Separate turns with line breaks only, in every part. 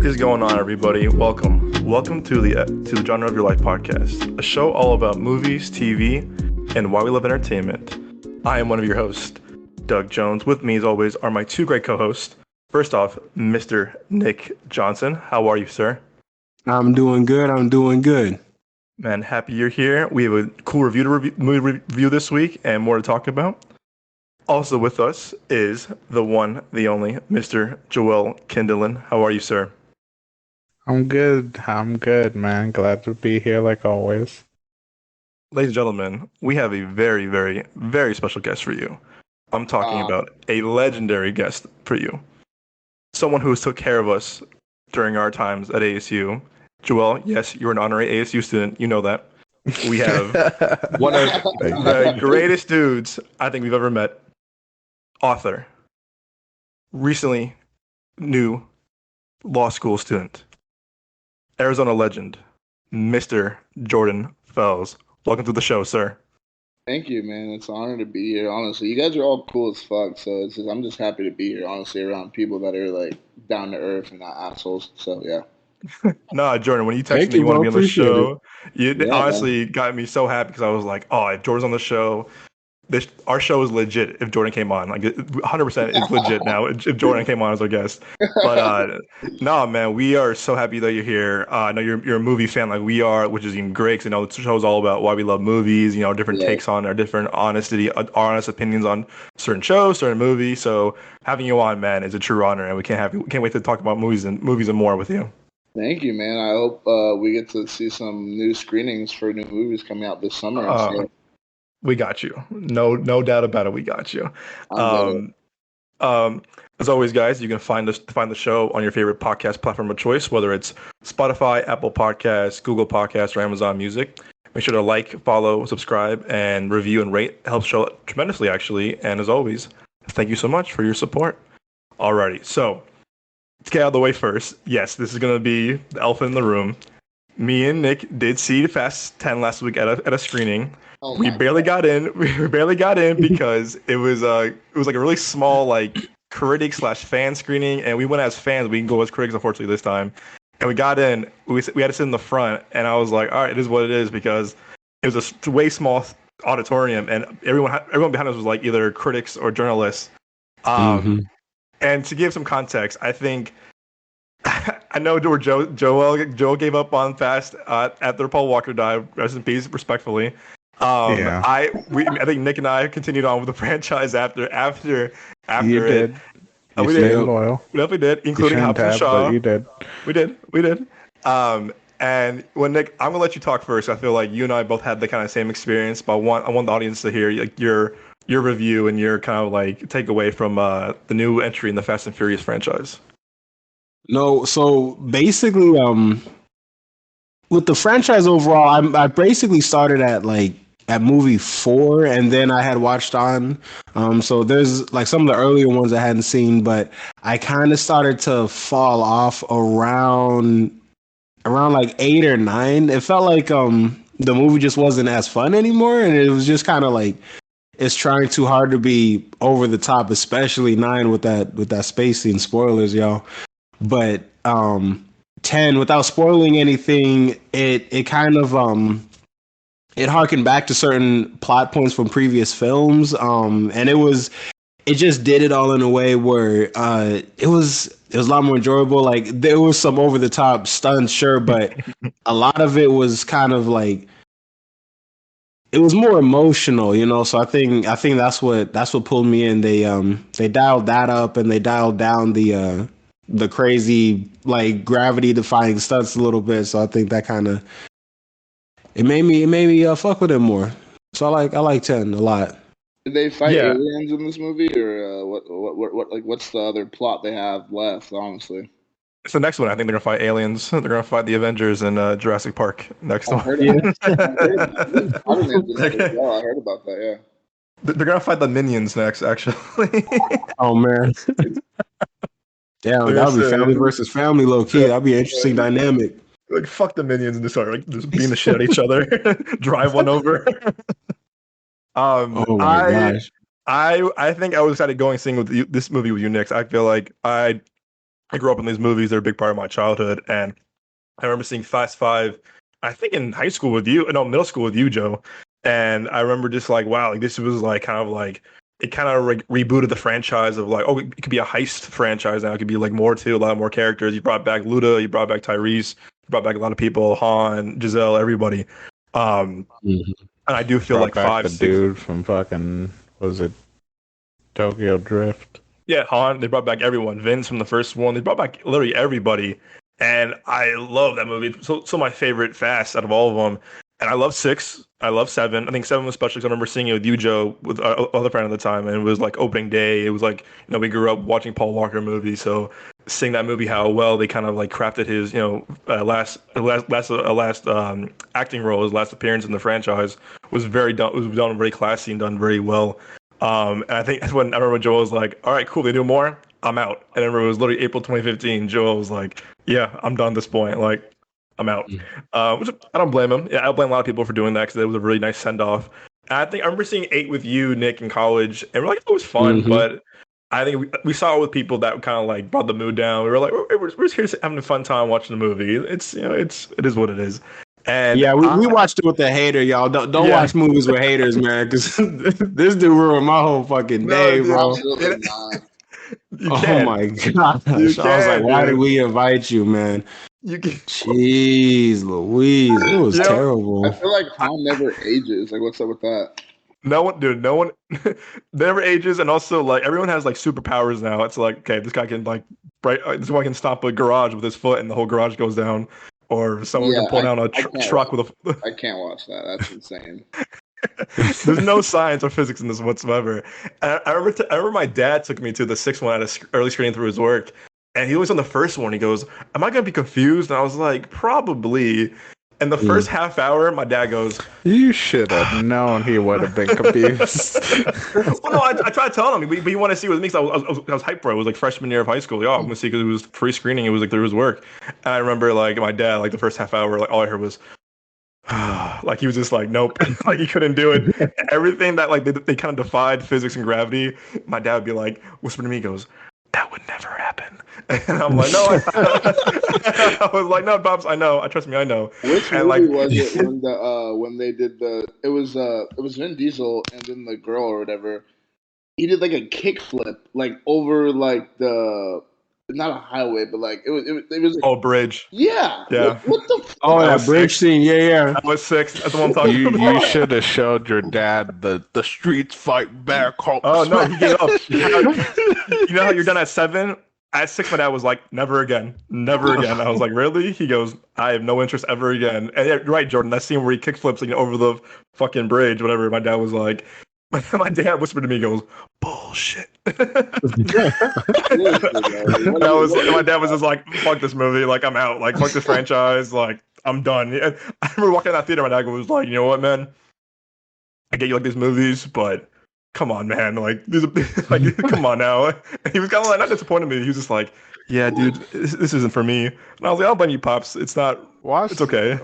is going on, everybody? Welcome to the Genre of Your Life podcast, a show all about movies, TV, and why we love entertainment. I am one of your hosts, Doug Jones. With me, as always, are my two great co-hosts. First off, Mr. Nick Johnson. How are you, sir?
I'm doing good.
Man, happy you're here. We have a cool movie review this week, and more to talk about. Also with us is the one, the only, Mr. Joel Kindlen. How are you, sir?
I'm good, man. Glad to be here like always.
Ladies and gentlemen, we have a very, very, very special guest for you. I'm talking about a legendary guest for you. Someone who took care of us during our times at ASU. Joel, yes, you're an honorary ASU student. You know that. We have one of the greatest dudes I think we've ever met. Author. Recently new law school student. Arizona legend, Mr. Jordan Fells. Welcome to the show, sir.
Thank you, man. It's an honor to be here. Honestly, you guys are all cool as fuck. So I'm just happy to be here. Honestly, around people that are like down to earth and not assholes. So yeah.
Nah, Jordan, when you texted me you want to be on the show, you honestly got me so happy because I was like, oh, if Jordan's on the show, our show is legit if Jordan came on. Like 100% is legit now if Jordan came on as our guest. But no, man, we are so happy that you're here. I know you're a movie fan like we are, which is even great because, you know, the show is all about why we love movies, you know, different takes on our different honest opinions on certain shows, certain movies. So having you on, man, is a true honor, and we can't wait to talk about movies and more with you.
Thank you, man. I hope we get to see some new screenings for new movies coming out this summer. So.
We got you. No doubt about it. We got you. As always, guys, you can find the show on your favorite podcast platform of choice, whether it's Spotify, Apple Podcasts, Google Podcasts, or Amazon Music. Make sure to like, follow, subscribe, and review and rate. It helps show tremendously, actually. And as always, thank you so much for your support. Alrighty, so let's get out of the way first. Yes, this is gonna be the elephant in the room. Me and Nick did see Fast 10 last week at a screening. We barely got in. Because it was like a really small like critic / fan screening, and we went as fans. We can go as critics, unfortunately, this time. And we got in. We had to sit in the front, and I was like, all right, it is what it is, because it was a way small auditorium, and everyone behind us was like either critics or journalists. And to give some context, I think. I know where Joel gave up on Fast after Paul Walker died. Rest in peace, respectfully. I think Nick and I continued on with the franchise after
you
it.
did.
We
stayed
did.
Loyal.
We definitely did, including Hobson Shaw.
You did.
We did. And when Nick, I'm gonna let you talk first. I feel like you and I both had the kind of same experience, but I want the audience to hear like your review and your kind of like takeaway from the new entry in the Fast and Furious franchise.
No, so basically, with the franchise overall, I basically started at movie 4, and then I had watched on. So there's like some of the earlier ones I hadn't seen, but I kind of started to fall off around like 8 or 9. It felt like the movie just wasn't as fun anymore, and it was just kind of like it's trying too hard to be over the top, especially 9 with that space scene. Spoilers, y'all. But 10, without spoiling anything, it kind of it harkened back to certain plot points from previous films, and it just did it all in a way where it was a lot more enjoyable. Like there was some over the top stunts, sure, but a lot of it was kind of like it was more emotional, you know. So I think that's what pulled me in. They dialed that up, and they dialed down the crazy like gravity defying stunts a little bit. So I think that kind of it made me fuck with it more. So I like 10 a lot.
Did they fight aliens in this movie, or what like what's the other plot they have left? Honestly,
it's the next one. I think they're gonna fight aliens. They're gonna fight the Avengers in Jurassic Park next one.
I heard about that. Yeah,
they're gonna fight the Minions next, actually.
Oh man. Damn, that would be family versus family, low key. That'd be an interesting dynamic.
Like fuck the Minions and just start like just beating the shit at each other, drive one over.
Oh my gosh.
I think I was excited going seeing with this movie with you, Nick. I feel like I I grew up in these movies. They're a big part of my childhood, and I remember seeing Fast Five, I think in high school with you, no, middle school with you, Joe. And I remember just like, wow, like this was like kind of like it kind of rebooted the franchise of like, oh, it could be a heist franchise now. It could be like more to a lot more characters. You brought back Luda, you brought back Tyrese, you brought back a lot of people, Han, Giselle, everybody.
Mhm.
And I do feel
Brought
like
back
five,
the
six,
dude from fucking, was it Tokyo Drift?
yeah, Han. They brought back everyone. Vince from the first one. They brought back literally everybody, and I love that movie. So my favorite Fast out of all of them. And I love six. I love seven. I think seven was special because I remember seeing it with you, Joe, with our other friend at the time, and it was like opening day. It was like we grew up watching Paul Walker movies, so seeing that movie, how well they kind of like crafted his last acting role, his last appearance in the franchise was very done. It was done very classy and done very well. And I think that's when I remember Joel was like, "All right, cool, they do more. I'm out." And I remember it was literally April 2015. Joel was like, "Yeah, I'm done at this point. Like, I'm out." Which I don't blame him. Yeah, I don't blame a lot of people for doing that because it was a really nice send off. I think I remember seeing eight with you, Nick, in college, and we're like, it was fun,
Mhm.
but I think we saw it with people that kind of like brought the mood down. We were like, we're just here having a fun time watching the movie. It's it is what it is. And
Yeah, we watched it with a hater, y'all. Don't
Yeah.
watch movies with haters, man, because this dude ruined my whole fucking day,
dude,
bro.
Absolutely not.
you
Oh
can't.
my gosh.
You
I was like,
can,
why did
dude.
we invite you, man?
You can.
Jeez Louise. It was
You know,
I
terrible.
feel like Han never ages. Like, what's up with that?
No one, dude. No one never ages, and also like everyone has like superpowers now. It's like, okay, this guy can like this guy can stop a garage with his foot, and the whole garage goes down, or someone
Yeah,
can pull down a
I can't
truck
watch.
with a.
I can't watch that. That's insane.
There's no science or physics in this whatsoever. I remember my dad took me to the sixth one at an early screening through his work, and he was on the first one. He goes, "Am I gonna be confused?" And I was like, "Probably." And the first half hour, my dad goes,
You should have known he would have been confused.
"Well, no, I tried telling him, but he wanted to see it with me because I was hyped for it. It was like freshman year of high school. Yeah, I'm gonna see because it was free screening. It was like through his work." And I remember like my dad, like the first half hour, like all I heard was. Like he was just like nope, like he couldn't do it. Everything that like they kind of defied physics and gravity. My dad would be like whisper to me, he goes, "That would never happen." And I'm like, no, I was like, no, Bobs, I know. I trust me, I know.
Which
And
movie
like,
was it when they did it was Vin Diesel and then the girl or whatever. He did like a kickflip like over like the not a highway but like it was like,
oh, bridge.
yeah.
Yeah.
What the fuck?
Oh,
That
that
was
bridge
sick.
scene. Yeah.
I was six. That's what I'm talking
You
about.
should have showed your dad the streets fight back.
Oh no, he gave up. You know how you're done at seven? At six, my dad was like, "Never again, never again." I was like, "Really?" He goes, "I have no interest ever again." And yeah, you're right, Jordan. That scene where he kickflips like, over the fucking bridge, whatever. My dad was like, my dad whispered to me, he goes, "Bullshit." That was my dad was just like, "Fuck this movie, like I'm out, like fuck this franchise, like I'm done." And I remember walking in that theater, my dad was like, "You know what, man? I get you like these movies, but come on, man, like like come on now." And he was kind of like not disappointed me. He was just like, "Yeah, dude, this isn't for me." And I was like, "I'll blame you, pops. It's not.
Watch,
It's okay."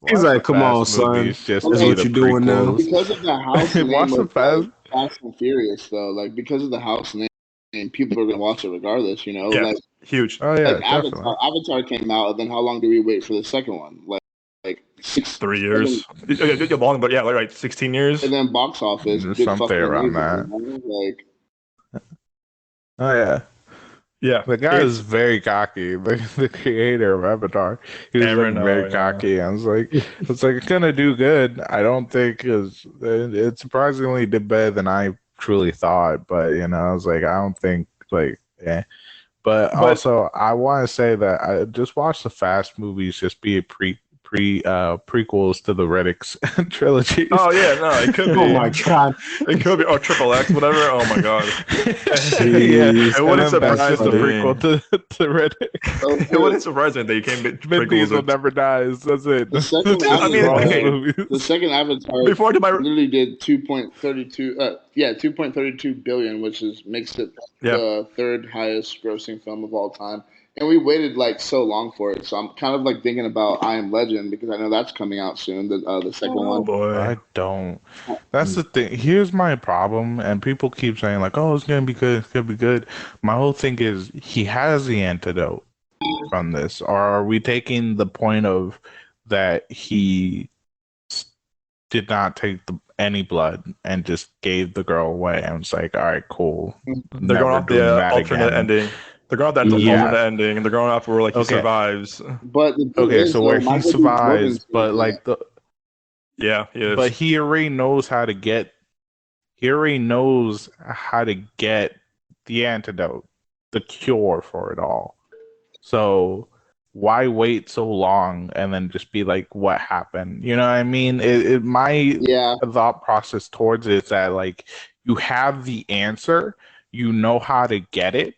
He's
watch
like,
the
come on,
Fast
son.
movies just
That's
to see
what
the
you're doing now.
prequels.
Because of the house
Watch
name
the
of
Fast.
like, Fast and Furious though, like because of the house name, people are gonna watch it regardless. You know,
Yeah, huge.
Oh yeah,
like
definitely.
Avatar came out, and then how long do we wait for the second one? Like 6
3 years. Yeah, long, but yeah, like right, 16 years.
and then box office did
Something
fucking
around
amazing.
that.
You know? Like
Oh yeah.
Yeah,
The guy is very cocky. The creator of Avatar, he was
Never
like very
know, yeah.
cocky. I was like, it's gonna do good. I don't think it surprisingly did better than I truly thought. But I was like, I don't think like yeah. But
But
also, I want to say that I just watch the Fast movies. Just be a prequels to the Reddix trilogies.
oh yeah, no, it could be.
Oh my god.
It could be. Oh, triple X, whatever. Oh my god.
Yeah,
Jeez.
It wouldn't
and then that's
surprise
just a
me.
prequel to Reddix.
so
It wouldn't surprise me that you came to
Vin
prequels.
Diesel never dies. That's it.
the second
I mean,
all
okay.
the movies.
the second Avatar
Before I did my
literally did 2.32 billion, which makes it
yeah,
the third highest grossing film of all time. And we waited like so long for it, so I'm kind of like thinking about I Am Legend because I know that's coming out soon. The second
Oh
one.
boy.
I don't. That's the thing. Here's my problem, and people keep saying like, "Oh, it's gonna be good. It's gonna be good." My whole thing is he has the antidote from this, or are we taking the point of that he did not take any blood and just gave the girl away and was like, "All right, cool,
They're going
never
off the
doing that
alternate
again."
ending. They're going off that
Yeah.
alternate ending. They're going off where like he
Okay.
survives.
But the thing
Okay,
is,
so where
though,
he
Michael B.
survives,
Jordan's
but
in
like
it.
the
Yeah, he
but
is.
he already knows how to get he already knows how to get the antidote, the cure for it all. So why wait so long and then just be like, what happened? You know what I mean? My
Yeah,
thought process towards it is that like you have the answer, you know how to get it.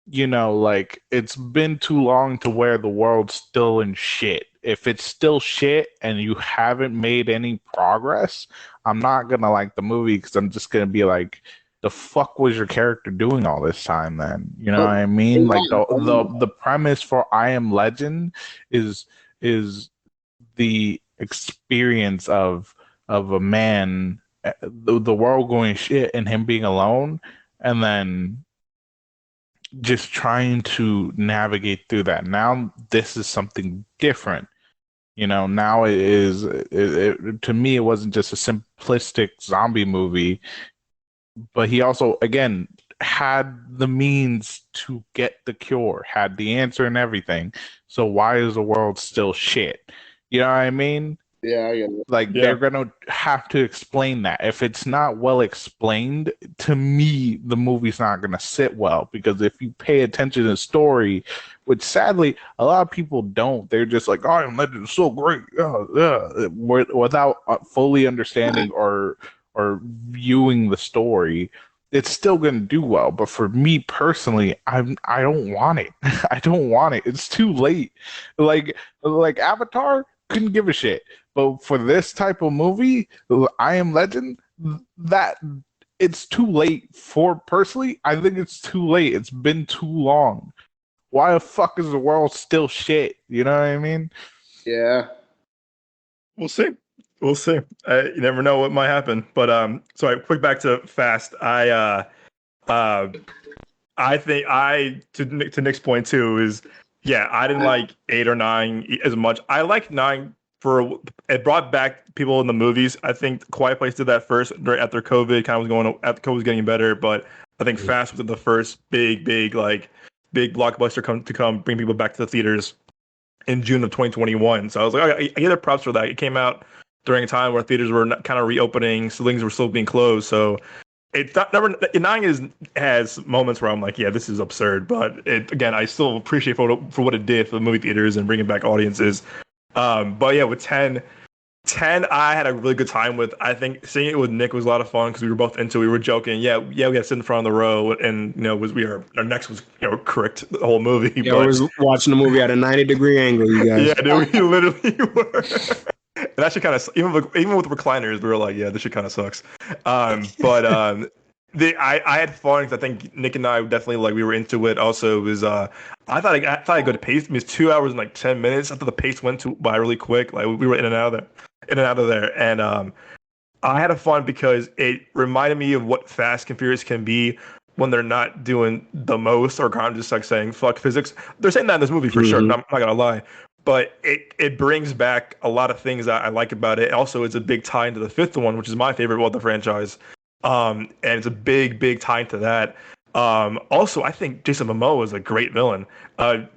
You know, like it's been too long to where the world's still in shit. If it's still shit and you haven't made any progress, I'm not gonna like the movie because I'm just gonna be like, the fuck was your character doing all this time then? You know
but
what I
they're
mean? Like
not done.
the premise for I Am Legend is is the experience of a man, the world going shit and him being alone, and then just trying to navigate through that. Now this is something different. You know, now to me it wasn't just a simplistic zombie movie, but he also again had the means to get the cure, had the answer and everything. So why is the world still shit? You know what I mean?
Yeah, I get it.
Like
Yeah.
they're gonna have to explain that. If it's not well explained, to me, the movie's not gonna sit well because if you pay attention to the story, which sadly a lot of people don't, they're just like, "Oh, I Am Legend is so great," without fully understanding or viewing the story. It's still gonna do well, but for me personally, I don't want it. I don't want it. It's too late. Like Avatar couldn't give a shit. But for this type of movie, I Am Legend, that it's too late for personally. I think it's too late. It's been too long. Why the fuck is the world still shit? You know what I mean?
Yeah.
We'll see. We'll see. You never know what might happen. But sorry, quick back to Fast. Uh, I think to Nick's point too is yeah, I didn't like 8 or 9 as much. I like 9 for it brought back people in the movies. I think Quiet Place did that first after COVID kind of was going after COVID was getting better, but I think Fast was the first big blockbuster to come bring people back to the theaters in June of 2021. So I was like, I get the props for that. It came out during a time where theaters were kind of reopening, so things were still being closed. So it's not number 9 has moments where I'm like, yeah, this is absurd. But it again, I still appreciate for what it did for the movie theaters and bringing back audiences. But yeah, with 10, I had a really good time with. I think seeing it with Nick was a lot of fun because we were both into it. We were joking. Yeah, we had to sit in front of the row, and our necks was correct the whole movie.
Yeah, I was watching the movie at a 90-degree angle, you guys.
Yeah, dude, we literally were. And that shit kind of even with recliners, we were like, yeah, this shit kind of sucks. But I had fun because I think Nick and I definitely we were into it. Also, it was I thought I could pace. It was 2 hours and 10 minutes. I thought the pace went by really quick. Like we were in and out of there, and I had a fun because it reminded me of what Fast and Furious can be when they're not doing the most or kind of just like saying fuck physics. They're saying that in this movie for sure. I'm not gonna lie. But it brings back a lot of things that I like about it. Also, it's a big tie into the fifth one, which is my favorite one of the franchise. And it's a big tie into that. Also, I think Jason Momoa is a great villain.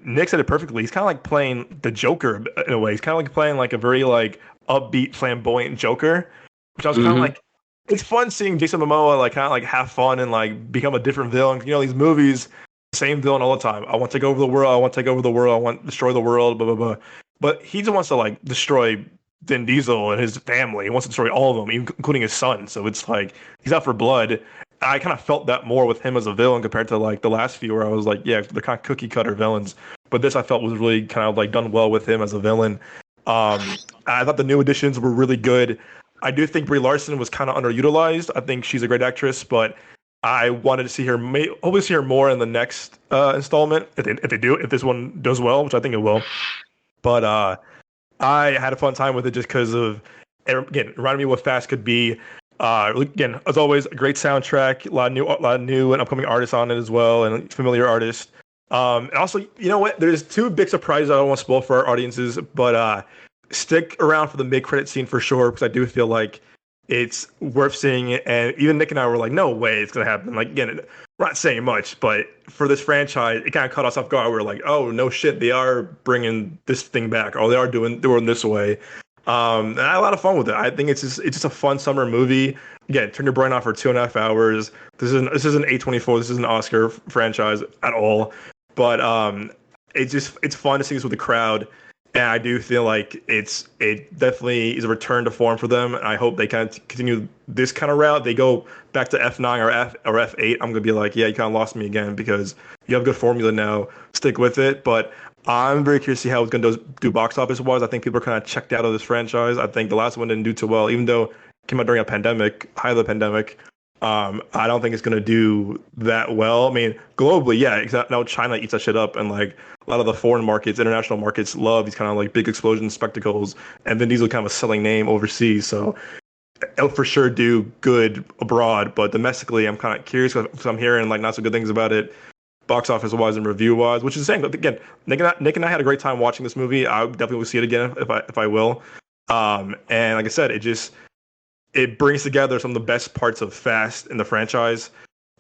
Nick said it perfectly. He's kind of like playing the Joker in a way. He's kind of like playing like a very upbeat, flamboyant Joker, which I was kind of like, it's fun seeing Jason Momoa kind of have fun and become a different villain. You know, these movies, same villain all the time. I want to take over the world. I want to take over the world. I want to destroy the world. Blah blah blah. But he just wants to destroy Vin Diesel and his family. He wants to destroy all of them, including his son. So it's like he's out for blood. I kind of felt that more with him as a villain compared to the last few, where I was like, yeah, they're kind of cookie cutter villains. But this I felt was really kind of done well with him as a villain. I thought the new additions were really good. I do think Brie Larson was kind of underutilized. I think she's a great actress, but I wanted to see her, hopefully see her more in the next installment if this one does well, which I think it will. But I had a fun time with it just because of, again, it reminded me what Fast could be. Again, as always, a great soundtrack, a lot of new and upcoming artists on it as well, and familiar artists. And also, you know what? There's two big surprises I don't want to spoil for our audiences, but stick around for the mid-credit scene for sure because I do feel like it's worth seeing it. And even Nick and I were like, "No way, it's gonna happen!" Like again, we're not saying much, but for this franchise, it kind of caught us off guard. We were like, "Oh no, shit! They are bringing this thing back. Oh, they are doing this way." And I had a lot of fun with it. I think it's just a fun summer movie. Again, turn your brain off for 2.5 hours. This isn't A24. This isn't an Oscar franchise at all. But it's fun to see this with the crowd. And I do feel like it definitely is a return to form for them. And I hope they kind of continue this kind of route. They go back to F9 or F8. I'm gonna be like, yeah, you kind of lost me again because you have a good formula now. Stick with it. But I'm very curious to see how it's gonna do box office wise. I think people are kind of checked out of this franchise. I think the last one didn't do too well, even though it came out during a pandemic, height of the pandemic. I don't think it's gonna do that well. I mean, globally, yeah. Now China eats that shit up, and like a lot of the foreign markets, international markets, love these kind of like big explosion spectacles. And Vin Diesel kind of a selling name overseas, so it'll for sure do good abroad. But domestically, I'm kind of curious because I'm hearing like not so good things about it, box office wise and review wise, which is the same. But again, Nick and I had a great time watching this movie. I definitely will see it again if I will. And like I said, it brings together some of the best parts of Fast in the franchise.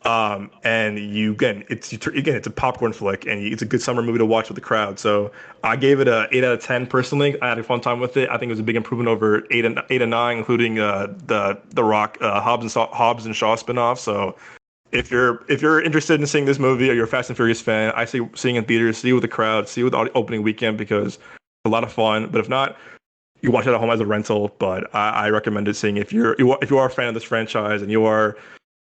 And it's a popcorn flick, and it's a good summer movie to watch with the crowd. So I gave it a 8 out of 10 personally. I had a fun time with it. I think it was a big improvement over eight and nine, including the Rock Hobbs and Shaw spinoff. So if you're interested in seeing this movie or you're a Fast and Furious fan, I say seeing it in theaters, see it with the crowd, see it with the opening weekend because it's a lot of fun. But if not, you watch it at home as a rental. But I recommend it seeing if you are a fan of this franchise and you are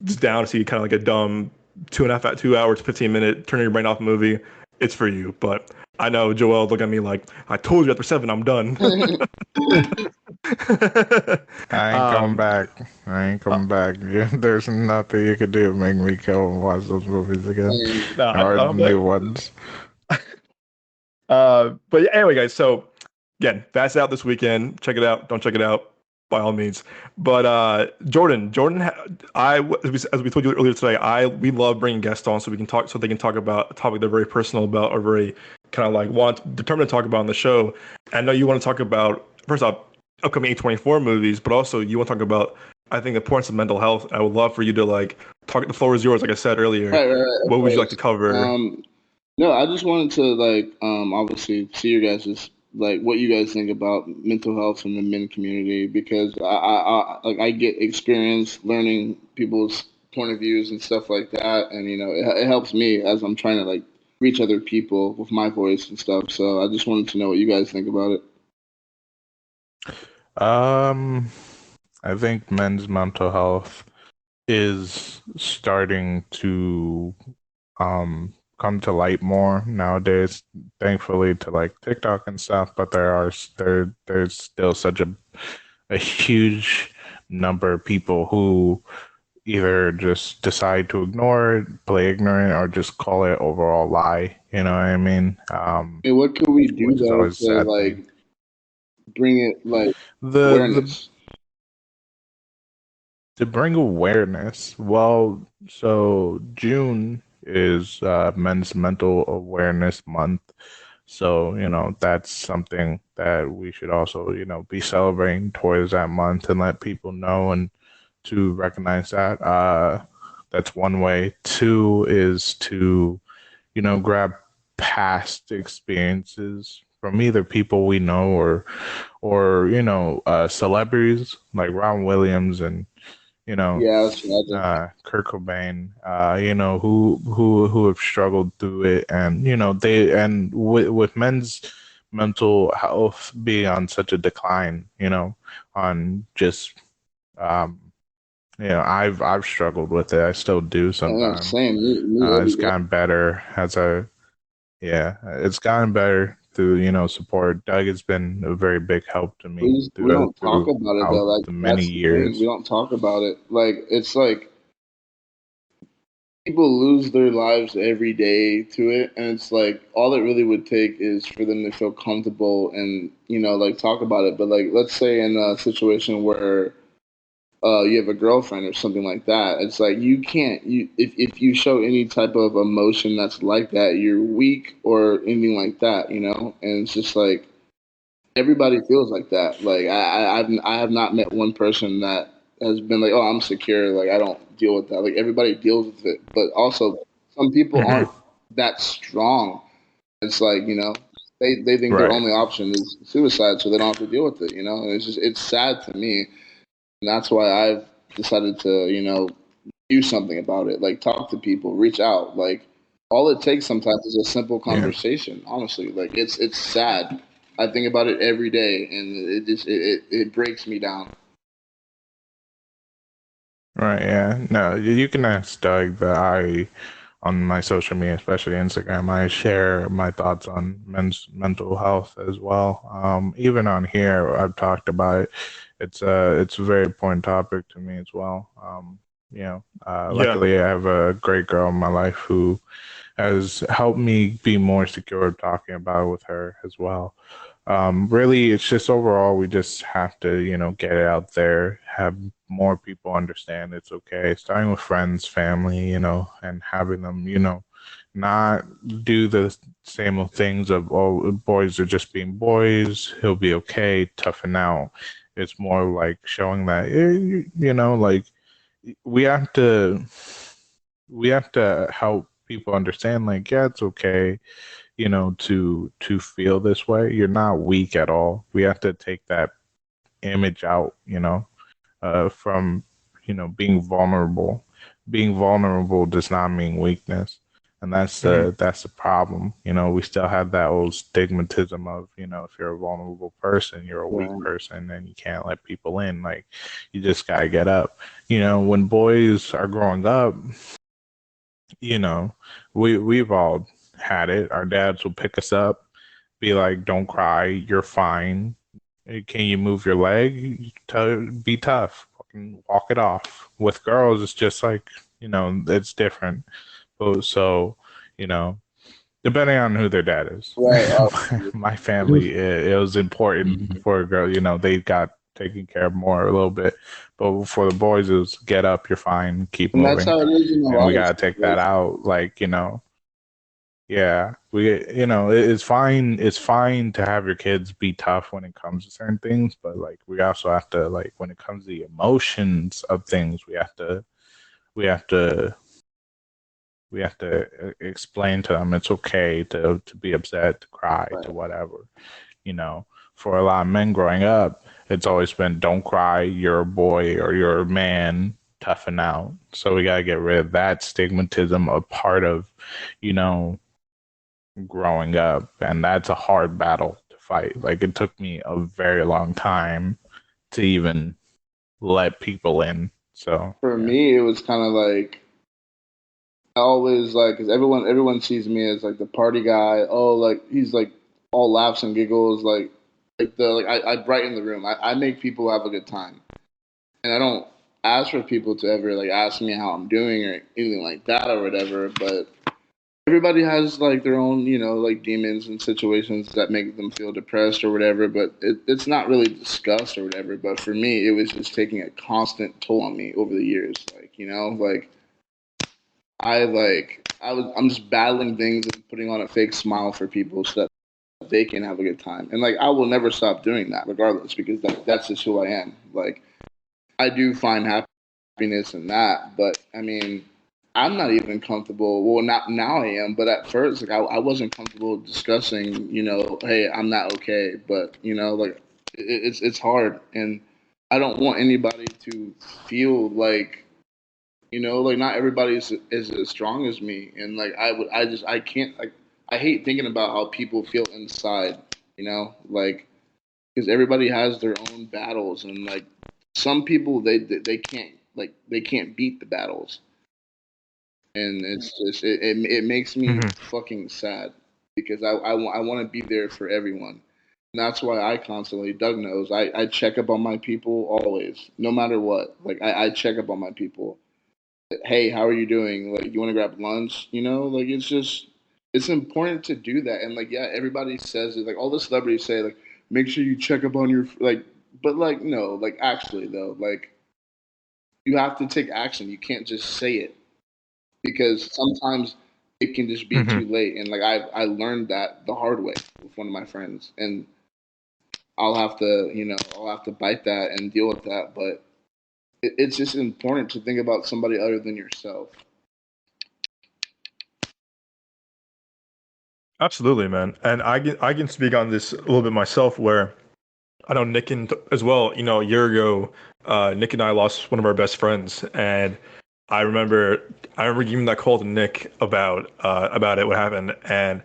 just down to see kind of like a dumb 2 hours, 15-minute turn your brain off movie, it's for you. But I know Joel look at me like, I told you after 7 I'm done.
I ain't coming back. I ain't coming back. There's nothing you could do to make me go and watch those movies again.
No,
or the new ones.
But yeah, anyway, guys. So again, Fast out this weekend. Check it out. Don't check it out by all means. But Jordan, as we told you earlier today, we love bringing guests on so we can talk, so they can talk about a topic they're very personal about or very kind of like determined to talk about on the show. And I know you want to talk about first off upcoming A24 movies, but also you want to talk about I think the importance of mental health. I would love for you to like talk. The floor is yours, like I said earlier.
Right.
What would you like to cover?
No, I just wanted to like obviously see your guys' like what you guys think about mental health in the men community because I get experience learning people's point of views and stuff like that, and it helps me as I'm trying to like reach other people with my voice and stuff. So I just wanted to know what you guys think about it.
I think men's mental health is starting to come to light more nowadays, thankfully to like TikTok and stuff, but there's still such a huge number of people who either just decide to ignore it, play ignorant, or just call it overall lie. You know what I mean?
And what can we do though to like bring it like awareness?
To bring awareness, well, so June is Men's Mental Awareness Month. So, that's something that we should also, be celebrating towards that month and let people know and to recognize that. That's one way. Two is to, grab past experiences from either people we know or celebrities like Ron Williams and Kurt Cobain, who have struggled through it, and with men's mental health being on such a decline, on just, I've struggled with it. I still do sometimes.
Same.
It's gotten better it's gotten better through support. Doug has been a very big help to me.
We don't talk about it though. Like
the many years,
we don't talk about it. Like it's like people lose their lives every day to it, and it's like all it really would take is for them to feel comfortable and like talk about it. But like, let's say in a situation where you have a girlfriend or something like that, it's like you can't you if you show any type of emotion that's like that, you're weak or anything like that, and it's just like everybody feels like that. Like I have not met one person that has been like, oh, I'm secure. Like I don't deal with that. Like everybody deals with it, but also some people aren't that strong. It's like they think their
Right.
only option is suicide, so they don't have to deal with it. And it's sad to me, and that's why I've decided to do something about it. Like talk to people, reach out. Like all it takes sometimes is a simple
Yeah.
conversation. Honestly, like it's sad. I think about it every day, and it breaks me down.
Right. Yeah. No, you can ask Doug, but on my social media, especially Instagram, I share my thoughts on men's mental health as well. Even on here, I've talked about it. It's a very important topic to me as well.
Yeah.
Luckily, I have a great girl in my life who has helped me be more secure talking about it with her as well. Really, it's just overall, we just have to, get it out there, have more people understand it's okay, starting with friends, family, and having them, not do the same old things of, oh, boys are just being boys, he'll be okay, toughen out. It's more like showing that, like we have to, help people understand, like, yeah, it's okay, to feel this way. You're not weak at all. We have to take that image out, from, being vulnerable. Being vulnerable does not mean weakness. And that's the problem. We still have that old stigmatism of, if you're a vulnerable person, you're a weak
Right.
person and you can't let people in. Like you just gotta get up. When boys are growing up, you know, we've all had it. Our dads will pick us up, be like, "Don't cry, you're fine. Hey, can you move your leg? Be tough. Fucking walk it off." With girls, it's just like it's different. So, you know, depending on who their dad is.
Right.
My family, it was important
Mhm.
for a girl. They got taken care of more a little bit, but for the boys, it was get up, you're fine, keep
And that's
moving,
how it is in a
and we
lot of
gotta take that
situations.
out. Like yeah, it's fine. It's fine to have your kids be tough when it comes to certain things, but like we also have to like when it comes to the emotions of things, we have to explain to them it's okay to be upset, to cry, to
Right.
whatever. You know, for a lot of men growing up, it's always been don't cry, you're a boy or you're a man, toughen out. So we gotta get rid of that stigmatism, a part of, you know, growing up, and that's a hard battle to fight. Like it took me a very long time to even let people in. So
For
yeah.
me, it was kind of like I always like because everyone sees me as like the party guy. Oh, like he's like all laughs and giggles, I brighten the room. I make people have a good time, and I don't ask for people to ever like ask me how I'm doing or anything like that or whatever. But everybody has like their own like demons and situations that make them feel depressed or whatever. But it's not really discussed or whatever. But for me, it was just taking a constant toll on me over the years. Like like I'm just battling things and putting on a fake smile for people so that they can have a good time. And like I will never stop doing that regardless because that's just who I am. Like I do find happiness in that, but I mean I'm not even comfortable. Well, not now I am, but at first, like I wasn't comfortable discussing. Hey, I'm not okay. But like it's hard, and I don't want anybody to feel like like not everybody is as strong as me, and like I can't like I hate thinking about how people feel inside, like because everybody has their own battles, and like some people they can't they can't beat the battles, and it's just it makes me
Mhm.
fucking sad because I want to be there for everyone. And that's why I constantly, Doug knows, I check up on my people always, no matter what. Like I check up on my people hey, how are you doing? Like, you want to grab lunch? You know, like it's important to do that. And like, yeah, everybody says it. Like, all the celebrities say, like, make sure you check up on your like, but like, no, like, actually though, like, you have to take action. You can't just say it because sometimes it can just be
Hmm.
too late. And like, I learned that the hard way with one of my friends, and I'll have to, I'll have to bite that and deal with that. But it's just important to think about somebody other than yourself.
Absolutely, man. And I can speak on this a little bit myself, where I know Nick and as well. A year ago, Nick and I lost one of our best friends, and I remember I remember giving that call to Nick about it, what happened, and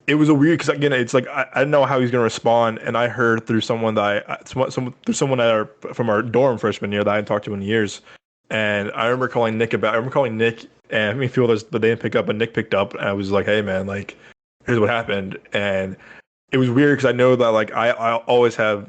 it was a weird because again, it's like I didn't know how he was gonna respond, and I heard through someone that through someone from our dorm freshman year that I hadn't talked to in years, and I remember calling Nick and I mean feel this, but they didn't pick up, but Nick picked up, and I was like, hey man, like here's what happened, and it was weird because I know that like I always have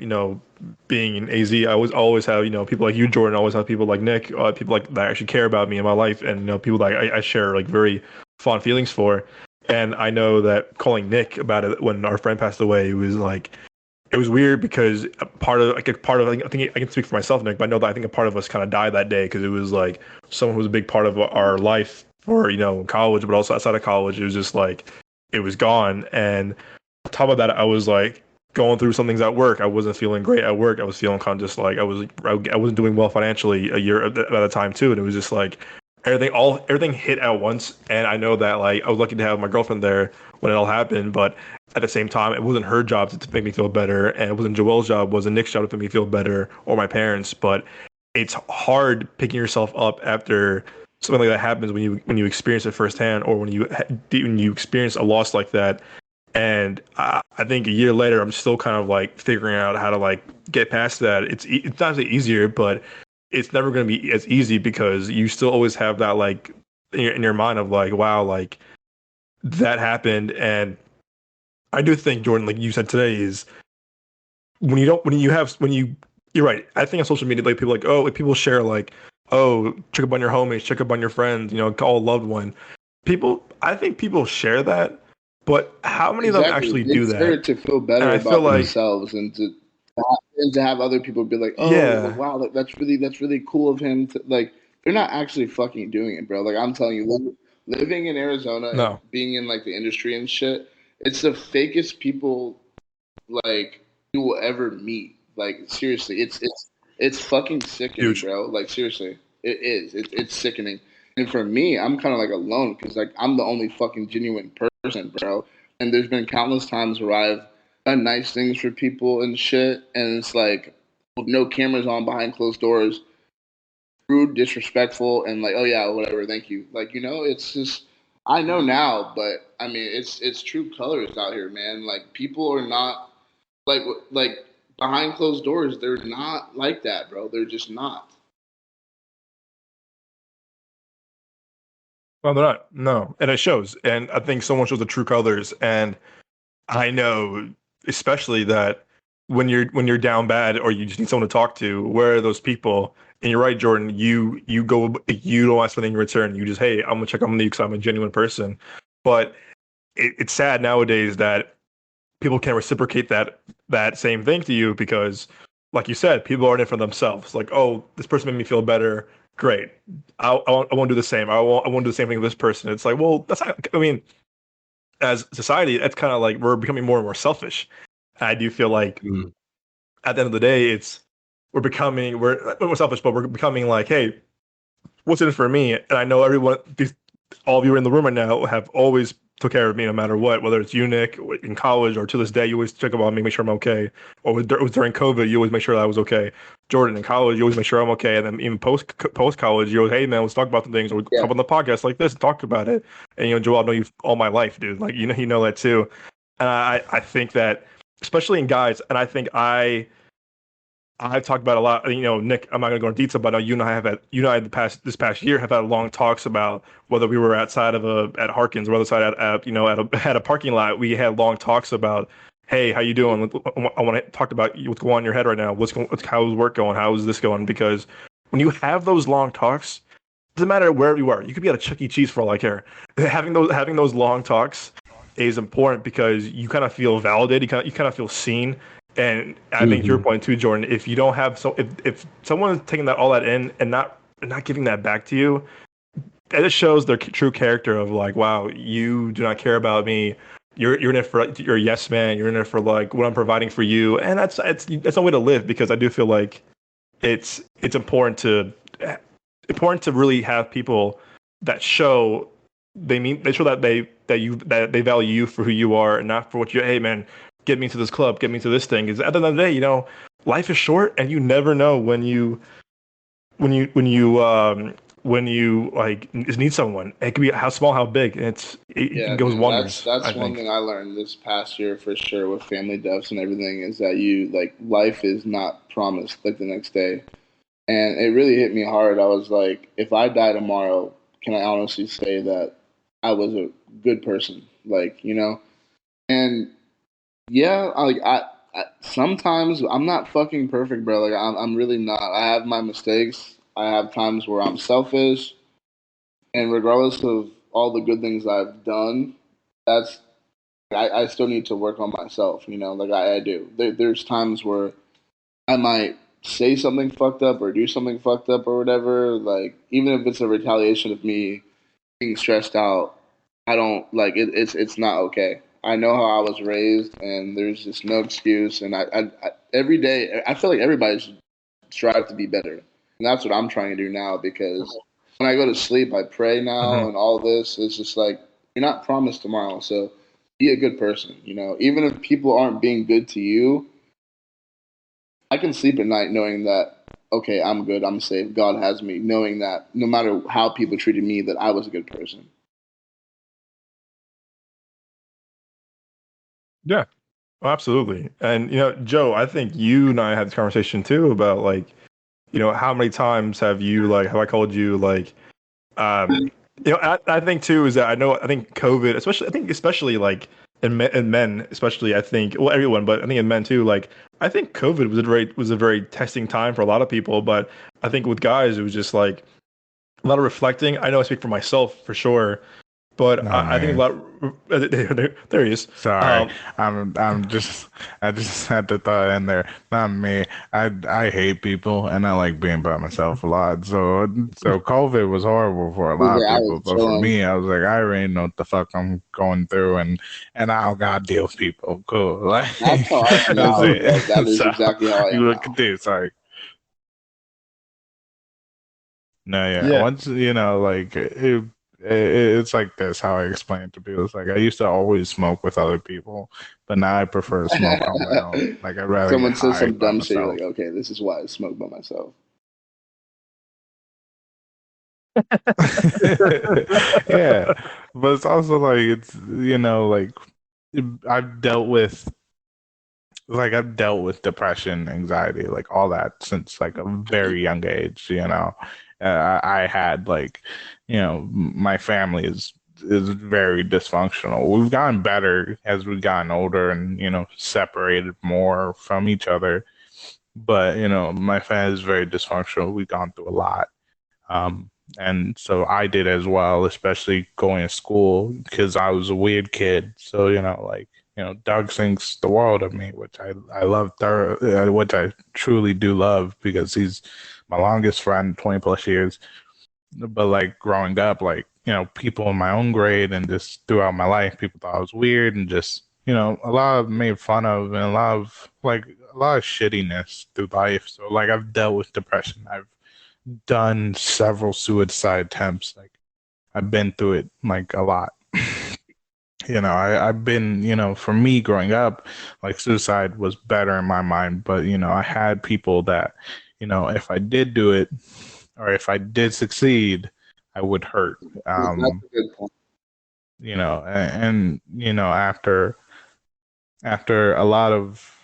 being in AZ, I always have people like you, Jordan, always have people like Nick, people like that actually care about me in my life, and people that I share like very fond feelings for. And I know that calling Nick about it when our friend passed away, it was weird because like, I think I can speak for myself, Nick, but I know that I think a part of us kind of died that day because it was like someone who was a big part of our life for college, but also outside of college. It was just like it was gone, and on top of that, I was like going through some things at work. I wasn't feeling great at work. I was feeling kind of just like I wasn't doing well financially a year at a time too, and it was just like everything hit at once. And I know that like I was lucky to have my girlfriend there when it all happened, but at the same time, it wasn't her job to make me feel better, and it wasn't Joel's job, it wasn't Nick's job to make me feel better, or my parents. But it's hard picking yourself up after something like that happens when you experience it firsthand, or when you experience a loss like that. And I think a year later, I'm still kind of like figuring out how to like get past that. It's not easier, but it's never going to be as easy because you still always have that like in your mind of like, wow, like that happened. And I do think, Jordan, like you said today, is when you don't when you you're right. I think on social media, like people like, oh, like people share like, oh, check up on your homies, check up on your friends, call a loved one. I think people share that, but how many of them
Exactly.
actually
They
do
share
that?
it to feel
And
better
I feel
about
like,
themselves and to have other people be like, oh, like,
yeah,
wow, that's really cool of him. To, like, they're not actually fucking doing it, bro. Like, I'm telling you, living in Arizona and
no,
being in like the industry and shit, it's the fakest people like you will ever meet. Like, seriously, it's fucking sickening,
huge.
bro. Like, seriously, it is. It's sickening. And for me, I'm kind of like alone because like I'm the only fucking genuine person, bro. And there's been countless times where I've done nice things for people and shit, and it's like with no cameras on behind closed doors, rude, disrespectful, and like, oh yeah, whatever, thank you. Like, it's just I know now, but I mean, it's true colors out here, man. Like, people are not like behind closed doors. They're not like that, bro. They're just not.
Well, they're not. No, and it shows. And I think someone shows the true colors. And I know, especially that when you're down bad or you just need someone to talk to, where are those people? And you're right, Jordan. You don't ask for anything in return. You just, hey, I'm gonna check on you because I'm a genuine person. But it's sad nowadays that people can't reciprocate that same thing to you because, like you said, people are in it for themselves. Like, oh, this person made me feel better. Great. I won't do the same. I won't do the same thing with this person. It's like, well, that's not. I mean, as society, that's kind of like we're becoming more and more selfish. I do feel like
Mm.
at the end of the day, we're not more selfish, but we're becoming like, hey, what's in it for me? And I know all of you in the room right now have always took care of me no matter what, whether it's you, Nick, in college, or to this day, you always check up on me, make sure I'm okay. Or it was during COVID, you always make sure that I was okay. Jordan, in college, you always make sure I'm okay. And then even post college, you always, hey man, let's talk about some things, or we
Yeah.
hop on the podcast like this and talk about it. And Joel, I know you all my life, dude. Like you know that too. And I think that especially in guys, and I think I've talked about a lot. Nick, I'm not going to go into detail, but I know you and I this past year have had long talks about whether we were outside of at Harkins or whether side at a parking lot. We had long talks about, hey, how you doing? I want to talk about what's going on in your head right now. How's work going? How is this going? Because when you have those long talks, doesn't matter where you are. You could be at a Chuck E. Cheese for all I care. Having those long talks is important because you kind of feel validated. You kind of feel seen. And I think to your point too, Jordan. If you don't have if someone is taking all that in and not giving that back to you, that just shows their true character of like, wow, you do not care about me. You're in it for you're a yes man. You're in it for like what I'm providing for you, and that's a way to live because I do feel like it's important to really have people that show they show that they value you for who you are and not for what you. Hey man, get me to this club, get me to this thing. Because at the end of the day, life is short, and you never know when you like just need someone. It could be how small, how big. And
Yeah,
it goes
man,
wonders.
that's
I
one
think.
thing I learned this past year for sure with family deaths and everything is that you like life is not promised like the next day. And it really hit me hard. I was like, if I die tomorrow, can I honestly say that I was a good person? Like, And yeah, I sometimes I'm not fucking perfect, bro. Like I'm really not. I have my mistakes. I have times where I'm selfish, and regardless of all the good things I've done, that's I still need to work on myself. Like I do. There's times where I might say something fucked up or do something fucked up or whatever. Like even if it's a retaliation of me being stressed out, I don't like it. It's not okay. I know how I was raised, and there's just no excuse. And I every day I feel like everybody should strive to be better, and that's what I'm trying to do now. Because when I go to sleep, I pray now,
Mhm.
and all this is just like you're not promised tomorrow, so be a good person. Even if people aren't being good to you, I can sleep at night knowing that okay, I'm good, I'm safe, God has me, knowing that no matter how people treated me, that I was a good person.
Yeah. Oh, absolutely. And Joe, I think you and I had this conversation too about like, how many times have I called you like um I think too is that I think COVID, especially like in men, especially I think well everyone, but I think in men too, like I think COVID was a very testing time for a lot of people, but I think with guys it was just like a lot of reflecting. I know I speak for myself for sure, but
Not
I think a
me.
lot there he is.
Sorry,
Um
I just had to throw it in there. Not me. I hate people and I like being by myself a lot. So COVID was horrible for a
He was
lot of
like, I
people,
was
but for
chilling.
me, I was like, I already know what the fuck I'm going through, and I don't gotta deal with people. Cool, like
That's how I am
that's
now, bro. That
it.
is
So
exactly how I
you
am
look at
now.
this, sorry. No, yeah.
yeah.
Once like it's like this. How I explain it to people. It's like I used to always smoke with other people, but now I prefer to smoke on my own. Like I'd rather get
Someone says
high
some
by
dumb shit, you're
myself.
like, okay, this is why I smoke by myself.
Yeah, but it's also like it's like I've dealt with I've dealt with depression, anxiety, like all that since like a very young age. I had like, my family is very dysfunctional. We've gotten better as we've gotten older and separated more from each other. But my family is very dysfunctional. We've gone through a lot, um, and so I did as well, especially going to school because I was a weird kid. So, like, Doug thinks the world of me, which I love, which I truly do love because he's my longest friend, 20 plus years. But like growing up, like, people in my own grade and just throughout my life, people thought I was weird and just, a lot of made fun of and a lot of shittiness through life. So like I've dealt with depression. I've done several suicide attempts. Like I've been through it like a lot. I've been, for me growing up, like suicide was better in my mind, but I had people that, if I did do it or if I did succeed, I would hurt.
That's a good point.
After a lot of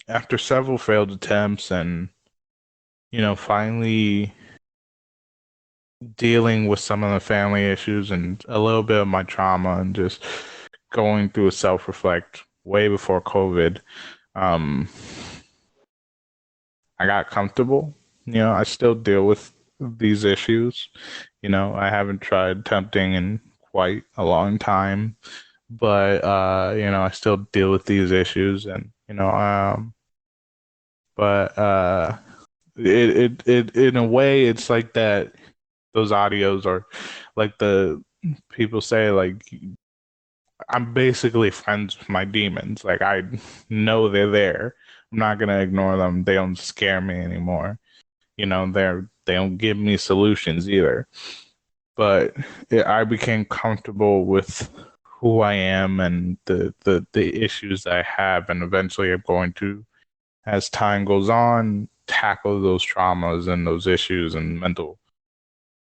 after several failed attempts and finally dealing with some of the family issues and a little bit of my trauma and just going through a self-reflect way before COVID, um, I got comfortable. I still deal with these issues. You know, I haven't tried tempting in quite a long time, but you know, I still deal with these issues, and you know, but it in a way, it's like that. Those audios are like the people say, like I'm basically friends with my demons. Like I know they're there. I'm not gonna ignore them. They don't scare me anymore. You know, they don't give me solutions either. But I became comfortable with who I am and the issues I have, and eventually I'm going to, as time goes on, tackle those traumas and those issues and mental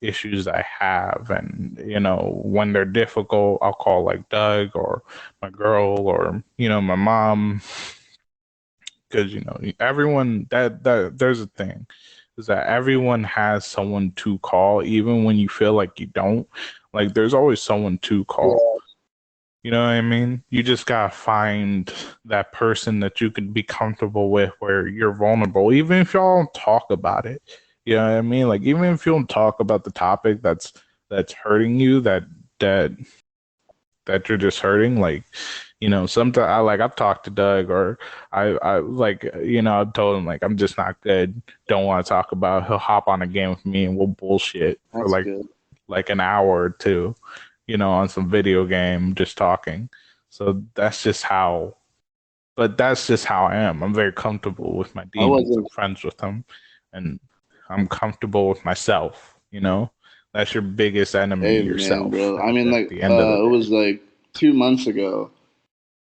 issues I have. And you know, when they're difficult, I'll call like Doug or my girl or you know my mom, because you know everyone that there's a thing is that everyone has someone to call, even when you feel like you don't. Like there's always someone to call. You know what I mean? You just gotta find that person that you can be comfortable with, where you're vulnerable, even if y'all don't talk about it. You know what I mean? Like even if you don't talk about the topic that's hurting you, that that you're just hurting. Like, you know, sometimes I've talked to Doug, or I like, you know, I've told him like I'm just not good. Don't want to talk about it. He'll hop on a game with me and we'll bullshit for
That's good.
like an hour or two, you know, on some video game, just talking. So that's just how, but that's just how I am. I'm very comfortable with my
I
demons. I'm
wasn't.
friends with them, and I'm comfortable with myself. You know, that's your biggest enemy,
Hey man,
yourself.
bro. I mean,
At
like,
the end of the
it
day.
was like 2 months ago.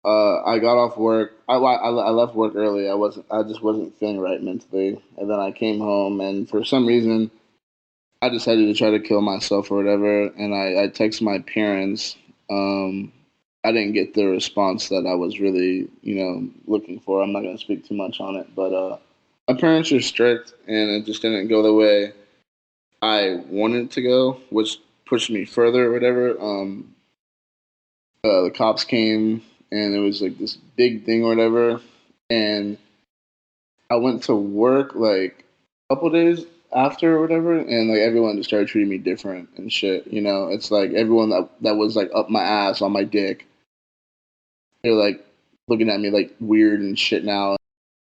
I got off work. I left work early. I just wasn't feeling right mentally. And then I came home, and for some reason, I decided to try to kill myself or whatever. And I texted my parents. Um, I didn't get the response that I was really, looking for. I'm not gonna speak too much on it, but my parents are strict, and it just didn't go the way I wanted it to go, which pushed me further or whatever. The cops came, and it was like this big thing or whatever, and I went to work like a couple days after or whatever, and like everyone just started treating me different and shit. You know, it's like everyone that was like up my ass on my dick, they're like looking at me like weird and shit now.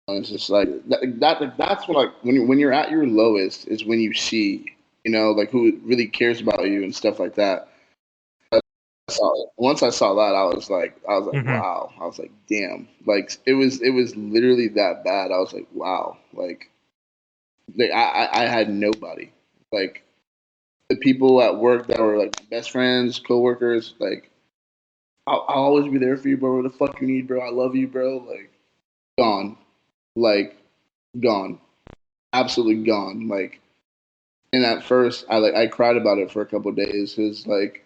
And it's just like that's when like when you're at your lowest is when you see, like who really cares about you and stuff like that. Once I saw that, I was like,
Hmm.
wow. I was like, damn. Like it was literally that bad. I was like, wow. I had nobody. Like the people at work that were like my best friends, coworkers. Like I'll always be there for you, bro. What the fuck you need, bro? I love you, bro. Like gone. Like gone. Absolutely gone. Like and at first, I cried about it for a couple of days because like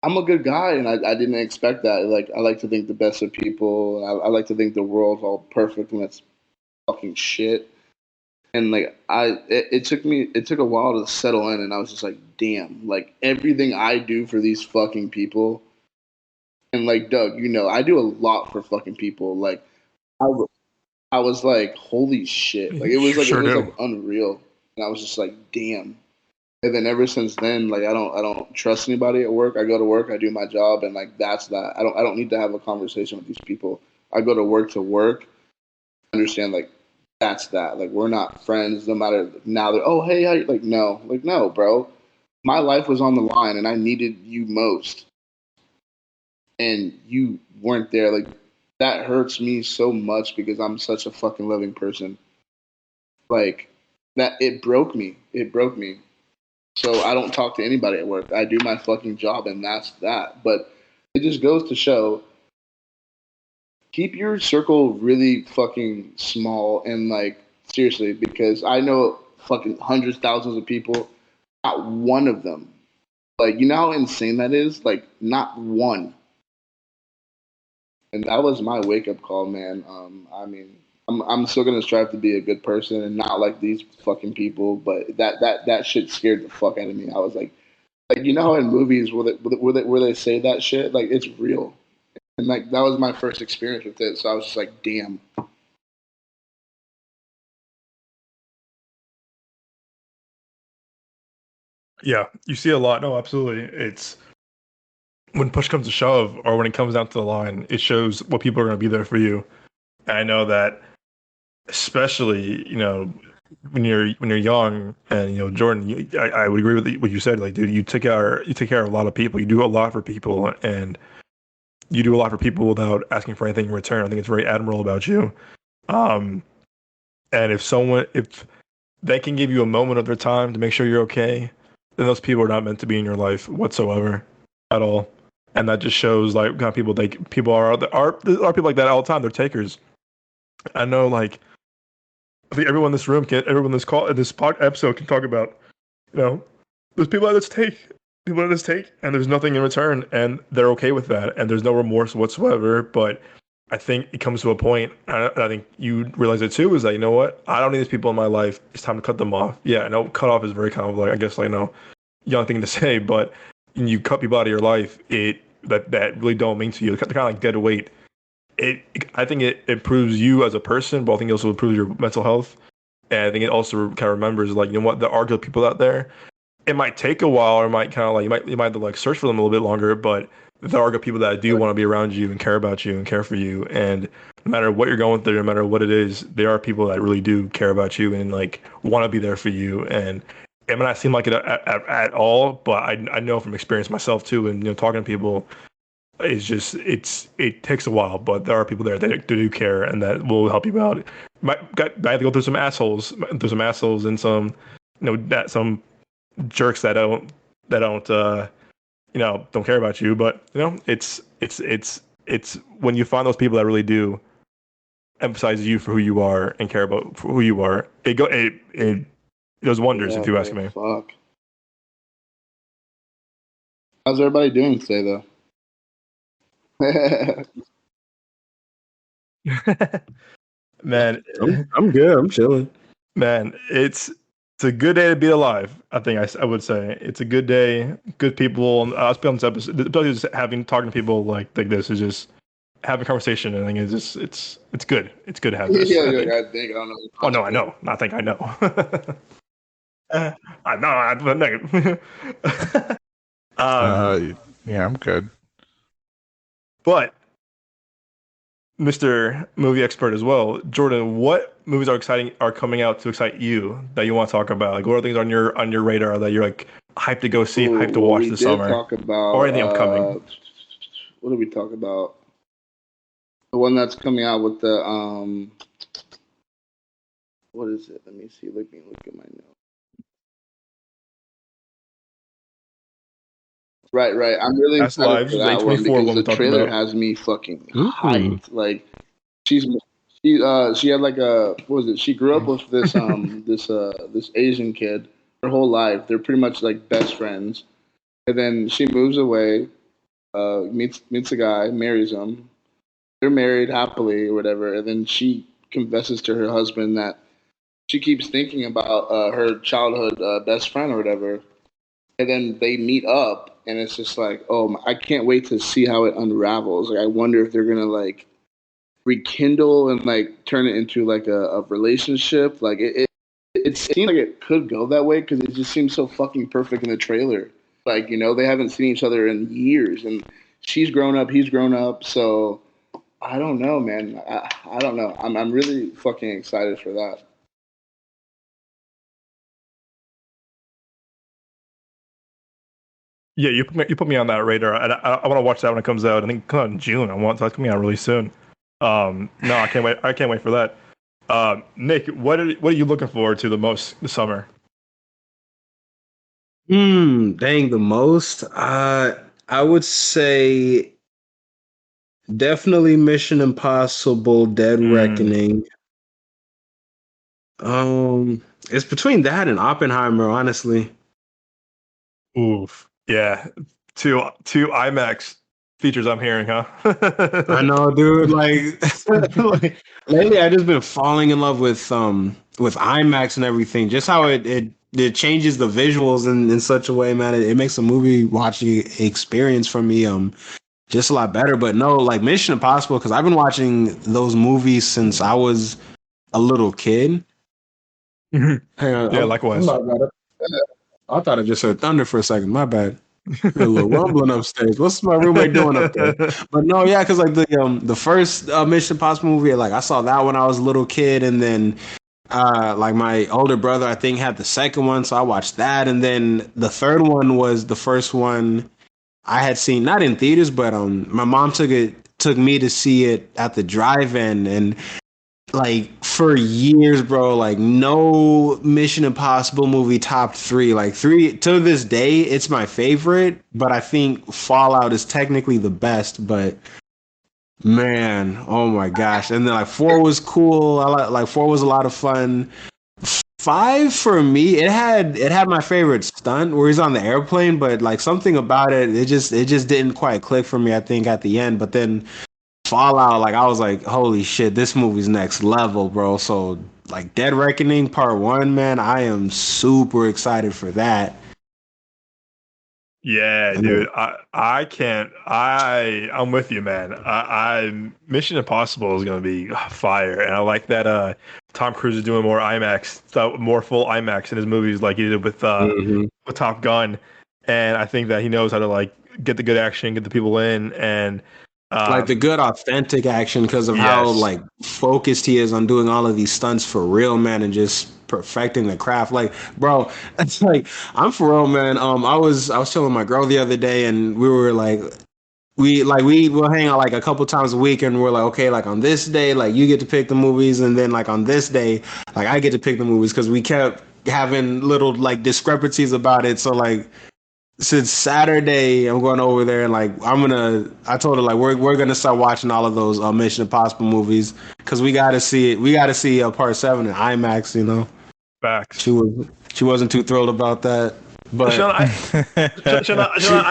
I'm a good guy, and I didn't expect that. Like, I like to think the best of people. I like to think the world's all perfect when it's fucking shit. And like, it took a while to settle in, and I was just like, damn, like everything I do for these fucking people, and like Doug, I do a lot for fucking people. Like, I, w- I was like, holy shit, like it
Sure
was
do.
like unreal, and I was just like, damn. And then ever since then, like I don't trust anybody at work. I go to work, I do my job, and like that's that. I don't need to have a conversation with these people. I go to work, understand like that's that. Like we're not friends, no matter now they're hey, how you like no, bro. My life was on the line and I needed you most and you weren't there. Like that hurts me so much because I'm such a fucking loving person. Like that it broke me. It broke me. So I don't talk to anybody at work. I do my fucking job, and that's that. But it just goes to show keep your circle really fucking small and like seriously, because I know fucking hundreds, thousands of people. Not one of them, like you know how insane that is. Like not one, and that was my wake up call, man. I mean, I'm still gonna strive to be a good person and not like these fucking people. But that shit scared the fuck out of me. I was like you know how in movies where they say that shit like it's real, and like that was my first experience with it. So I was just like, damn.
Yeah, you see a lot. No, absolutely. It's when push comes to shove, or when it comes down to the line, it shows what people are going to be there for you. And I know that, especially when you're young, and Jordan, I would agree with what you said. Like, dude, you take care of a lot of people. You do a lot for people, and you do a lot for people without asking for anything in return. I think it's very admirable about you. Um, and if they can give you a moment of their time to make sure you're okay, then those people are not meant to be in your life whatsoever, at all. And that just shows like kind of people people are people like that all the time. They're takers. I know, like, I think everyone in this call, in this episode can talk about, you know, there's people at this take, and there's nothing in return, and they're okay with that, and there's no remorse whatsoever. But I think it comes to a point, and I think you realize it too, is that, you know what, I don't need these people in my life. It's time to cut them off. Yeah, I know cut off is very kind of like, I guess, like, young thing to say, but when you cut people out of your life, that really don't mean to you. They're kind of like dead weight. I think it improves you as a person, but I think it also improves your mental health. And I think it also kind of remembers, like, you know what, there are good people out there. It might take a while, or it might kind of like you might have to like search for them a little bit longer, but there are good people that do want to be around you and care about you and care for you. And no matter what you're going through, no matter what it is, there are people that really do care about you and like want to be there for you. And it might not seem like it at all, but I know from experience myself too, and talking to people, it takes a while, but there are people there that do care and that will help you out. I have to go through some assholes, and some, that some jerks that don't care about you. But it's when you find those people that really do emphasize you for who you are and care about for who you are, it does wonders,
Yeah,
if you ask
bro,
me.
fuck. How's everybody doing today, though?
Man,
I'm good. I'm chilling.
man, it's a good day to be alive. I think I would say it's a good day, good people. And I was on this episode. Just talking to people like this is just having a conversation. I think it's just it's good. It's good to have this,
Yeah,
I
you're
think.
like, I think I don't know.
Oh no, I know. I think I know. I know. um,
Yeah, I'm good.
but Mr. Movie Expert as well, Jordan, what movies are coming out to excite you that you want to talk about? Like, what are things on your radar that you're like hyped to go see,
Ooh,
hyped to
well,
watch
we
this
did
summer,
talk about
or anything upcoming?
what did we talk about? The one that's coming out with the what is it? Let me see. Let me look at my notes. Right, right. I'm really
Past
excited for
Lives, the
that one
A24
because
one
the
we talked
trailer
about.
has me fucking
Mm.
hyped. Like she's she had like a what was it? She grew up with this this Asian kid her whole life. They're pretty much like best friends. And then she moves away, meets a guy, marries him. They're married happily or whatever, and then she confesses to her husband that she keeps thinking about her childhood best friend or whatever, and then they meet up, and it's just like, oh, I can't wait to see how it unravels. Like, I wonder if they're gonna like rekindle and like turn it into like a relationship. Like it seems like it could go that way because it just seems so fucking perfect in the trailer. Like they haven't seen each other in years, and she's grown up, he's grown up, so. I don't know, man. I don't know. I'm really fucking excited for that.
Yeah, you put me on that radar. I want to watch that when it comes out. I think it comes out in June. That's coming out really soon. No, I can't wait. I can't wait for that. Nick, what are you looking forward to the most this summer?
Dang, the most. I would say definitely Mission Impossible: Dead
Mm,
Reckoning. It's between that and Oppenheimer, honestly.
oof. Yeah, two IMAX features I'm hearing, huh?
I know, dude. Like, like lately, I just been falling in love with IMAX and everything. Just how it changes the visuals in such a way, man. It makes a movie watching experience for me just a lot better. But no, like Mission Impossible, because I've been watching those movies since I was a little kid.
Mhm.
Hang on,
Yeah,
I'm
likewise.
not got it. I thought I just heard thunder for a second. My bad. A little rumbling upstairs. What's my roommate doing up there? But no, yeah, because like the first Mission Impossible movie, like I saw that when I was a little kid, and then like my older brother, I think had the second one, so I watched that, and then the third one was the first one I had seen not in theaters, but my mom took me to see it at the drive-in, and like for years, bro, like no Mission Impossible movie topped three. Like three to this day, it's my favorite, but I think Fallout is technically the best. But man, oh my gosh! And then like four was cool. Like four was a lot of fun. Five for me, it had my favorite stunt where he's on the airplane, but like something about it just didn't quite click for me. I think at the end, but then Fallout, like I was like, holy shit, this movie's next level, bro. So like Dead Reckoning Part 1, man, I am super excited for that.
Yeah,
And
dude. I can't. I'm with you, man. I Mission Impossible is gonna be fire, and I like that. Tom Cruise is doing more IMAX, more full IMAX in his movies, like he did with Top Gun. And I think that he knows how to like get the good action, get the people in, and
like the good authentic action because of how
yes,
like focused he is on doing all of these stunts for real, man, and just perfecting the craft. Like, bro, it's like I'm for real, man. I was telling my girl the other day, and we were like, we will hang out like a couple times a week, and we're like, okay, like on this day, like you get to pick the movies, and then like on this day, like I get to pick the movies because we kept having little like discrepancies about it. So like since Saturday, I'm going over there and like I told her like we're gonna start watching all of those Mission Impossible movies because we gotta see it. We gotta see Part 7 in IMAX. You know,
facts.
she wasn't too thrilled about that, but
Should I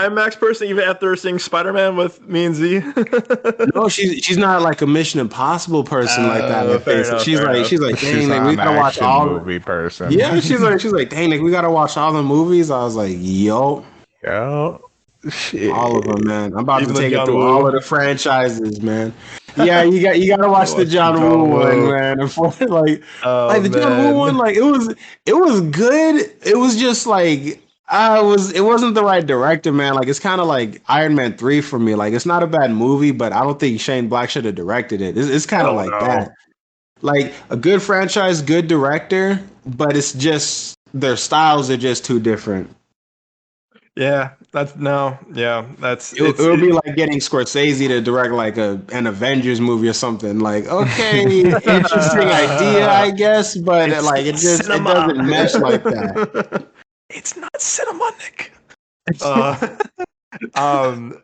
IMAX person even after seeing Spider-Man with me and Z?
no, she's not like a Mission Impossible person like that. I
Fair
think so.
enough,
She's
fair
like
enough.
she's like,
She's
dang, like,
not
we
an
gotta watch
action
all.
movie person.
Yeah, she's like, dang, like, we gotta watch all the movies. I was like, yo.
Yeah. Shit.
All of them, man. I'm about
Even
to
the
take it
John
through
Woo.
all of the franchises, man. Yeah, you gotta watch the John Woo one, man. Like the John Woo one,
Man.
like it was good. It was just like it wasn't the right director, man. Like it's kind of like Iron Man 3 for me. Like it's not a bad movie, but I don't think Shane Black should have directed it. It's kind of
Oh
like
no.
that. Like a good franchise, good director, but it's just their styles are just too different.
Yeah, that's
It would be like getting Scorsese to direct like an Avengers movie or something. Like, okay, interesting idea, I guess, but like it doesn't mesh like that.
It's not cinematic. Uh, um,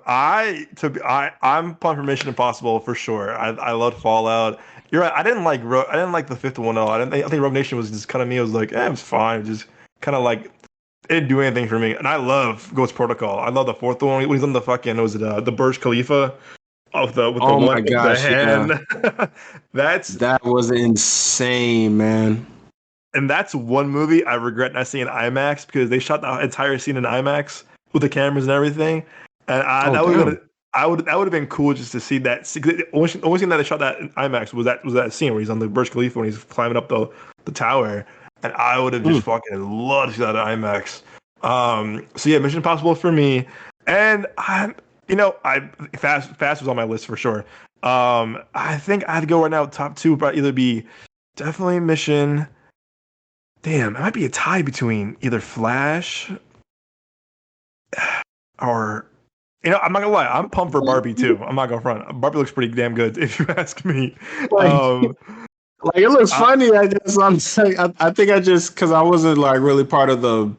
I'm pumped for Mission Impossible for sure. I loved Fallout. You're right. I didn't like the fifth one at all. I think Rogue Nation was just kind of me. I was like, it was fine. Just kind of like it didn't do anything for me. And I love Ghost Protocol. I love the fourth one when he's on the fucking was it the Burj Khalifa of the with the
Oh
one
my
with the
gosh, yeah.
hand.
That was insane, man.
And that's one movie I regret not seeing IMAX because they shot the entire scene in IMAX with the cameras and everything. And
Oh damn.
that would have been cool just to see that. The only thing that they shot that in IMAX was that scene where he's on the Burj Khalifa when he's climbing up the tower. And I would have just fucking loved to see that in IMAX. So yeah, Mission Impossible for me. And I Fast was on my list for sure. I think I'd go right now top two, but either be definitely Mission. Damn, it might be a tie between either Flash or I'm not gonna lie, I'm pumped for Barbie too. I'm not gonna front. Barbie looks pretty damn good if you ask me.
Like,
Um,
like it looks funny. I guess I'm saying. I think I just because I wasn't like really part of the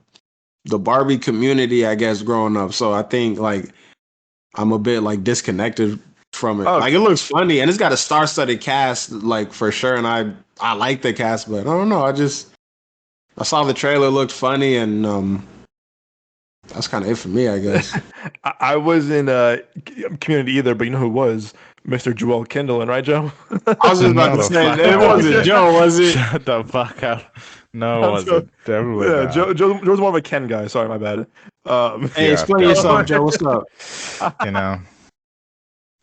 Barbie community, I guess, growing up. So I think like I'm a bit like disconnected from it.
Oh.
Like it looks funny and it's got a star-studded cast, like for sure. And I like the cast, but I don't know. I saw the trailer, looked funny, and that's kind of it for me, I guess.
I was in community either, but you know who was Mr. Joel Kindle, right, Joe?
I was just about to say it wasn't Joe, was it?
Shut the fuck up. No, it wasn't. Definitely
Yeah,
not.
Joe's more of a Ken guy. Sorry, my bad.
Hey, explain yourself, Joe. What's up?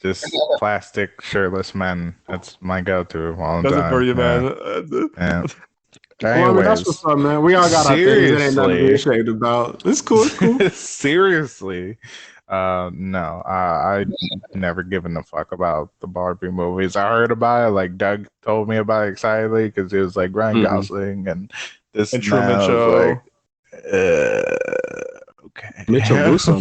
Just plastic shirtless men. That's my go-to all the
That's
time.
it for you, man.
Yeah.
Well, I mean, that's what's
Anyways,
up, man. We all got our things. It ain't nothing to be
seriously,
ashamed about. It's cool. It's cool.
seriously, no, I never given a fuck about the Barbie movies. I heard about it, like Doug told me about it excitedly because it was like Ryan
Mhm.
Gosling and this
And
and that.
Truman
I was
Show.
like, okay,
Mitchell Musso.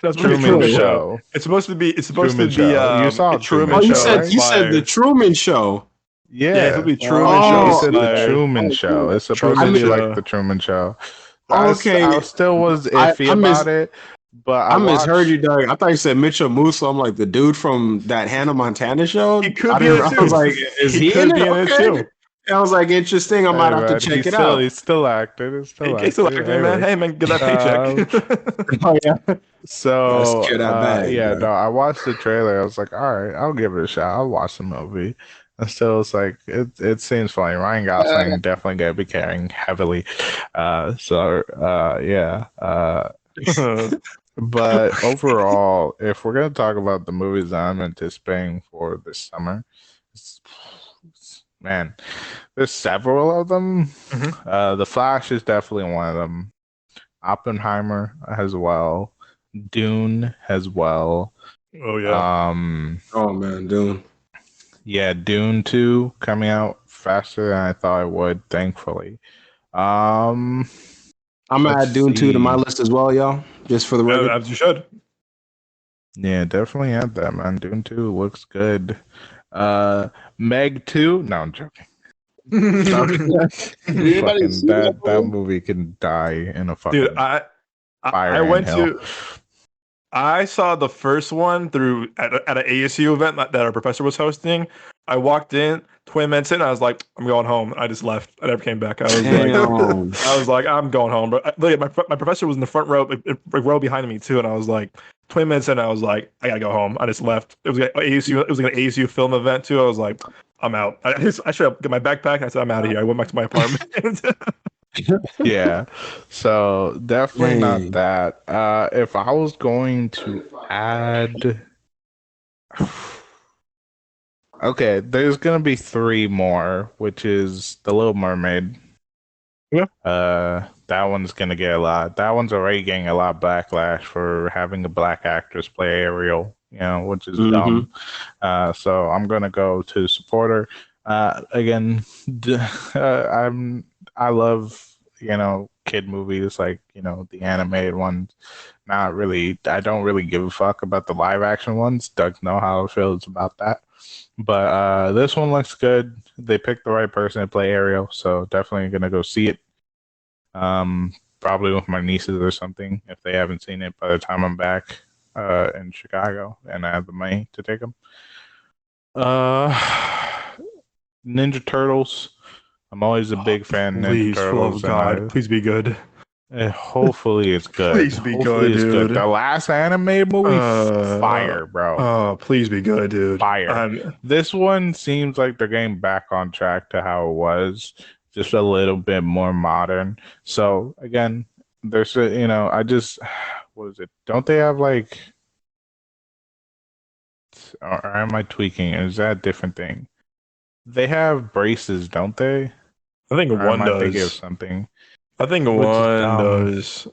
That's
Truman
Wait,
Show.
It's supposed to be. It's supposed
Truman
to be.
Show. You saw
a Truman
Oh,
Truman
you
Show,
Show.
said
right?
the
Inspired.
Truman Show.
Yeah, it's
Yeah.
supposed to be Truman Show.
Oh,
It's the
Inspired.
Truman Show. It's supposed
Truman
to be
Show.
like the Truman Show.
Okay.
I still was
I
iffy about it, but
I misheard
watched.
you, Doug. I thought you said Mitchell Musso. I'm like the dude from that Hannah Montana show.
He could be in it
I was
too.
like, is he
could
in
be
it?
in it
Okay.
too.
I was like, interesting. I might
Hey,
have to
man,
check it out.
he's still active. He's still
He's still
active.
acting, man.
Anyways,
Hey, man, get that paycheck.
Oh yeah.
so
Secure that bag,
yeah,
bro.
no, I watched the trailer. I was like, all right, I'll give it a shot. I'll watch the movie. And still, it's like it seems funny. Ryan Gosling definitely gonna be carrying heavily. Yeah. But overall, if we're gonna talk about the movies I'm anticipating for this summer, man, there's several of them. The Flash is definitely one of them. Oppenheimer as well. Dune as well.
Oh yeah.
Oh man, dude.
Yeah, Dune 2 coming out faster than I thought it would, thankfully.
I'm gonna
Let's
add Dune 2 to my
see.
list as well, y'all. Just for the record.
As you should.
Yeah, definitely have that, man. Dune 2 looks good. Meg 2? No, I'm joking.
Did anybody see
that movie can die in a fucking
Dude,
fire
I went
anthill.
to. I saw the first one through at an ASU event that our professor was hosting. I walked in, 20 minutes in, I was like, I'm going home. I just left. I never came back.
Damn.
I was like, I'm going home. But my professor was in the front row, like row behind me too, and I was like, 20 minutes in, I was like, I gotta go home. I just left. It was like ASU. It was like an ASU film event too. I was like, I'm out. I should have got my backpack. And I said, I'm out of here. I went back to my apartment.
Yeah, so definitely
Dang.
not that. If I was going to add, okay, there's gonna be three more, which is The Little Mermaid.
Yeah.
That one's gonna get a lot. That one's already getting a lot of backlash for having a black actress play Ariel, which is dumb. So I'm gonna go to supporter. Again, I love kid movies like the animated ones. Not really. I don't really give a fuck about the live action ones. Doug know how I feels about that. But this one looks good. They picked the right person to play Ariel, so definitely gonna go see it. Probably with my nieces or something if they haven't seen it by the time I'm back in Chicago and I have the money to take them. Ninja Turtles. I'm always a big fan of Ninja Turtles.
God, please be good.
Hopefully it's good.
Please be good, dude.
The last anime movie, fire, bro.
Oh, please be good, dude.
Fire. This one seems like they're getting back on track to how it was, just a little bit more modern. So again, there's I just what is it? Don't they have like? Or am I tweaking? Is that a different thing? They have braces, don't they?
I think
Or
one
am I thinking of
does.
something?
I think
Which is
one
dumb.
does.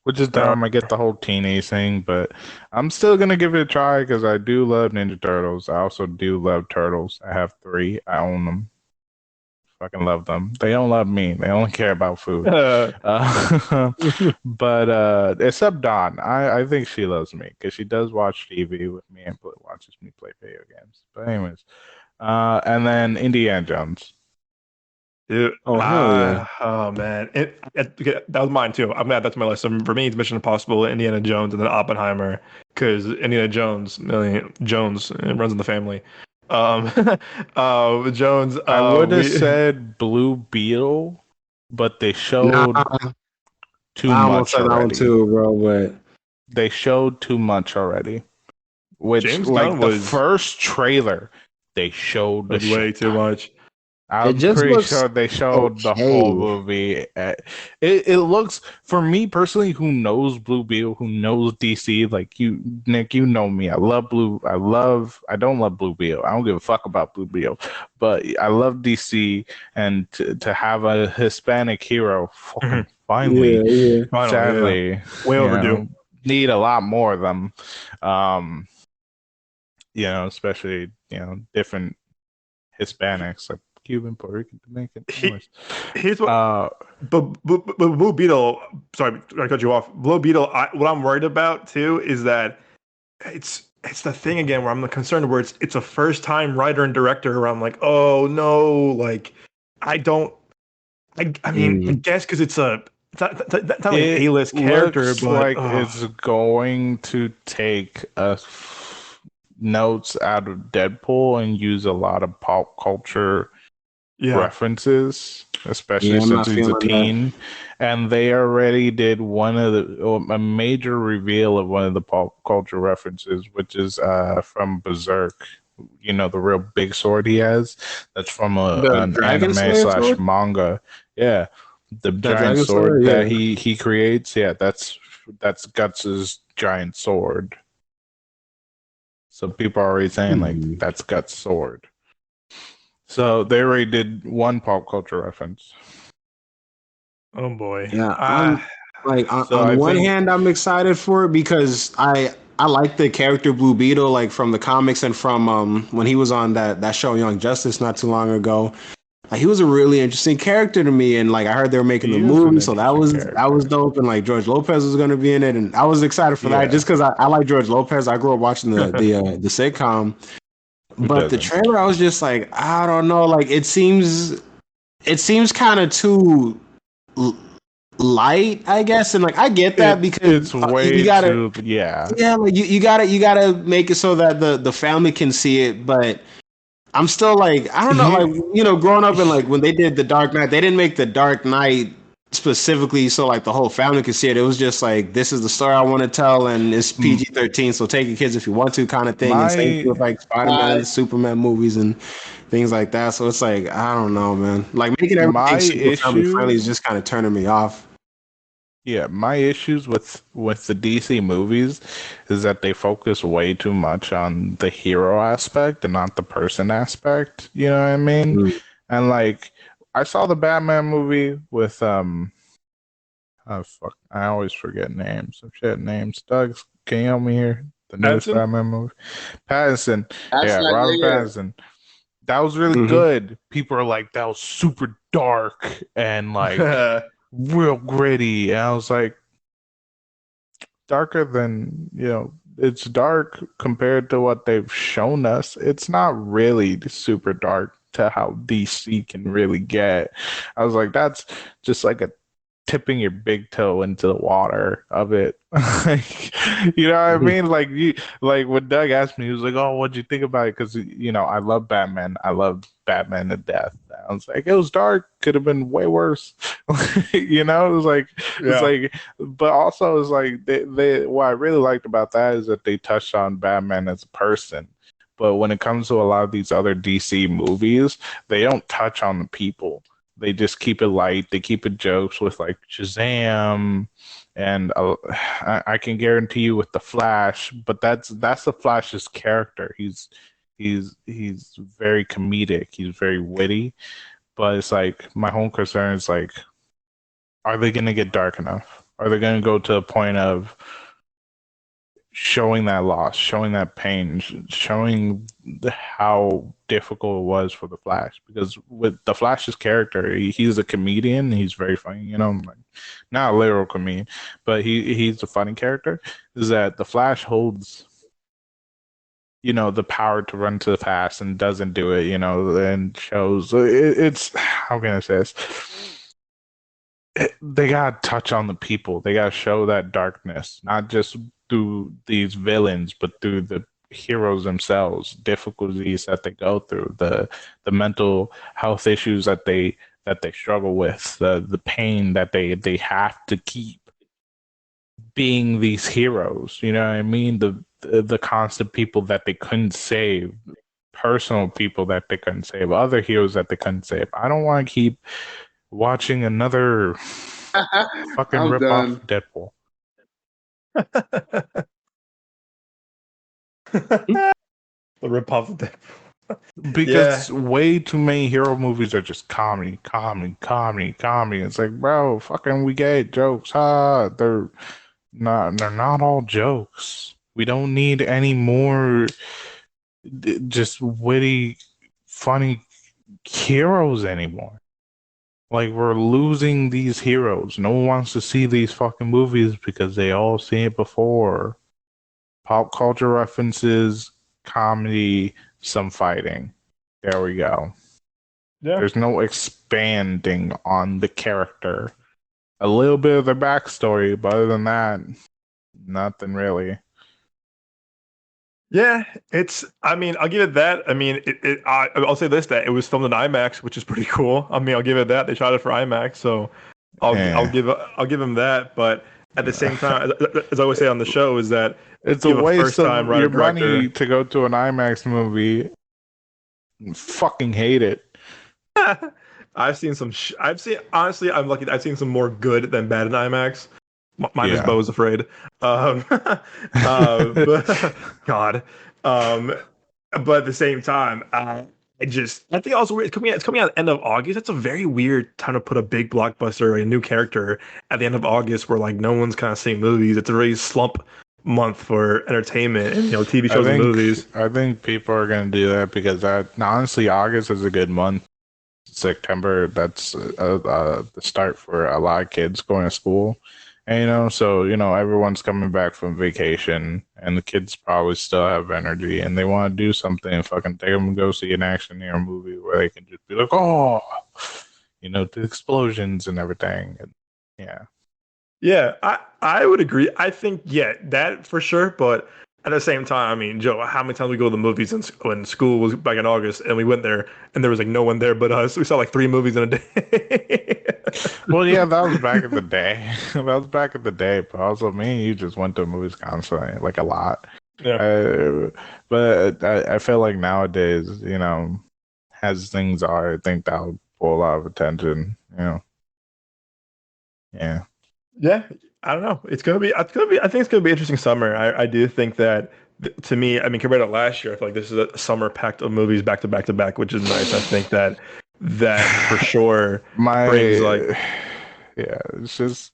Which is dumb. I get the whole teenage thing, but I'm still gonna give it a try because I do love Ninja Turtles. I also do love Turtles. I have 3. I own them. Fucking love them. They don't love me. They only care about food. But except Dawn, I think she loves me because she does watch TV with me and watches me play video games. But anyways, and then Indiana Jones.
Dude,
Oh, hell yeah.
Oh man, that was mine too. I'm gonna add that to my list. So for me, it's Mission Impossible, Indiana Jones, and then Oppenheimer, because Indiana Jones, Jones, it runs in the family. Jones.
I would have said Blue Beetle, but they showed too
I
much
almost said that one
already.
too, bro. But
They showed too much already. Which
James
like
Gunn
the
was-
first trailer, they showed
way too much.
I'm
just
pretty
looks
sure they showed the whole
okay.
movie. It looks, for me personally, who knows Blue Beetle, who knows DC, like you, Nick, you know me. I don't love Blue Beetle. I don't give a fuck about Blue Beetle, but I love DC, and to have a Hispanic hero, fucking
Mhm.
finally,
Yeah, yeah.
Finally, yeah.
sadly,
Way
you
overdue.
know, need a lot more of them. Um, especially, different Hispanics, like Cuban, Puerto Rican, Dominican.
He,
Anyways,
here's what.
uh,
But Blue Beetle. Sorry, I cut you off. Blue Beetle. What I'm worried about too is that it's the thing again where I'm concerned where it's a first time writer and director where I'm like, oh no, like I don't. I mean, I
Mm.
guess because it's not like an
it
A-list character,
looks
but
like it's going to take notes out of Deadpool and use a lot of pop culture
yeah.
references, especially
Yeah, I'm
since
not
he's a
feeling that.
teen. And they already did a major reveal of one of the pop culture references, which is from Berserk. The real big sword he has. That's from
The
an
Dragon
anime
Slayer
slash
sword?
manga. Yeah, the
The
giant
Dragon
sword
Slayer,
that
yeah.
he creates. Yeah, that's Guts's giant sword. So people are already saying like
Hmm.
that's Guts' sword. So they already did one pop culture reference.
Oh boy.
Yeah, I'm like
So
on
I
one
think
hand I'm excited for it because I like the character Blue Beetle like from the comics and from when he was on that show Young Justice not too long ago. Like, he was a really interesting character to me, and like I heard they were making the
he is an
movie, so that
interesting
was
character.
dope. And like George Lopez was going to be in it, and I was excited for that
Yeah,
just because I like George Lopez. I grew up watching the sitcom,
who
but the
doesn't?
trailer I was just like I don't know, like it seems kind of too l- light, I guess, and like I get that because
It's
you
way
gotta
too, yeah.
yeah, like you gotta make it so that the family can see it, but. I'm still like I don't know,
He,
like growing up and like when they did the Dark Knight, they didn't make the Dark Knight specifically so like the whole family could see it. It was just like this is the story I want to tell, and it's
m-
PG-13, so take your kids if you want to, kind of thing. And same thing with
my
like Spider-Man, Superman movies, and things like that. So it's like I don't know, man. Like making
my
everything super family friendly is
issue,
just kind of turning me off.
yeah, my issues with the DC movies is that they focus way too much on the hero aspect and not the person aspect. You know what I mean?
Mm.
And like, I saw the Batman movie with oh fuck, I always forget names. I'm shit names. Doug, can you help me here? The newest
Pattinson?
Batman movie. Pattinson.
That's
Yeah,
not
Robert
yeah,
Pattinson. That was really
Hmm.
good. People are like, that was super dark and like real gritty. And I was like, darker than, it's dark compared to what they've shown us. It's not really super dark to how DC can really get. I was like, that's just like a tipping your big toe into the water of it. Like, you know what I mean? Like when Doug asked me, he was like, "Oh, what'd you think about it?" Because I love Batman. I love Batman to death. I was like, it was dark. Could have been way worse. It was like it's
Yeah.
like, but also it's like what I really liked about that is that they touched on Batman as a person. But when it comes to a lot of these other DC movies, they don't touch on the people. They just keep it light. They keep it jokes with like Shazam, and I can guarantee you with the Flash. But that's the Flash's character. He's very comedic. He's very witty. But it's like my whole concern is like, are they gonna get dark enough? Are they gonna go to a point of showing that loss, showing that pain, showing how difficult it was for the Flash? Because with the Flash's character, he's a comedian. He's very funny, like not a literal comedian, but he's a funny character. Is that the Flash holds, the power to run to the past and doesn't do it, and shows it's how can I say this? They gotta touch on the people. They gotta show that darkness, not just through these villains, but through the heroes themselves, difficulties that they go through, the mental health issues that they struggle with, the pain that they have to keep being these heroes. You know what I mean? The constant people that they couldn't save personal people that they couldn't save, other heroes that they couldn't save. I don't want to keep watching another fucking
I'm
rip off
done.
Deadpool.
The rip off of Deadpool.
Because way too many hero movies are just comedy. It's like, bro, fucking we get jokes. They're not all jokes. We don't need any more just witty, funny heroes anymore. Like, we're losing these heroes. No one wants to see these fucking movies because they all seen it before. Pop culture references, comedy, some fighting. There we go.
Yeah.
There's no expanding on the character. A little bit of their backstory, but other than that, nothing really.
Yeah, I mean, I'll give it that. I mean, I'll say this, that it was filmed in IMAX, which is pretty cool. I mean, I'll give it that. They shot it for IMAX, so I'll give them that. But at the same time, as I always say on the show, is that
it's a
you have a
waste
first-time
of
writer
your
director.
money to go to an IMAX movie. Fucking hate it.
I've seen honestly, I'm lucky. I've seen some more good than bad in IMAX. Minus Bo is afraid. But, God. But at the same time, I think also it's coming out at the end of August. That's a very weird time to put a big blockbuster or a new character at the end of August, where like no one's kind of seeing movies. It's a really slump month for entertainment and TV shows and movies.
I think people are going to do that because honestly, August is a good month. September, that's the start for a lot of kids going to school. And, so, everyone's coming back from vacation and the kids probably still have energy and they want to do something, fucking take them and go see an action hero movie where they can just be like, oh, the explosions and everything. And, yeah.
Yeah, I would agree. I think, yeah, that for sure. But at the same time, I mean, Joe, how many times we go to the movies when school was back in August and we went there and there was like no one there but us. We saw like 3 movies in a day.
Well, yeah, that was back in the day. But also me and you just went to movies constantly, like a lot.
Yeah.
But I feel like nowadays, as things are, I think that'll pull a lot of attention, Yeah.
Yeah, I don't know. I think it's gonna be an interesting summer. I do think that to me, I mean, compared to last year, I feel like this is a summer packed of movies back to back to back, which is nice. I think that for sure brings like,
it's just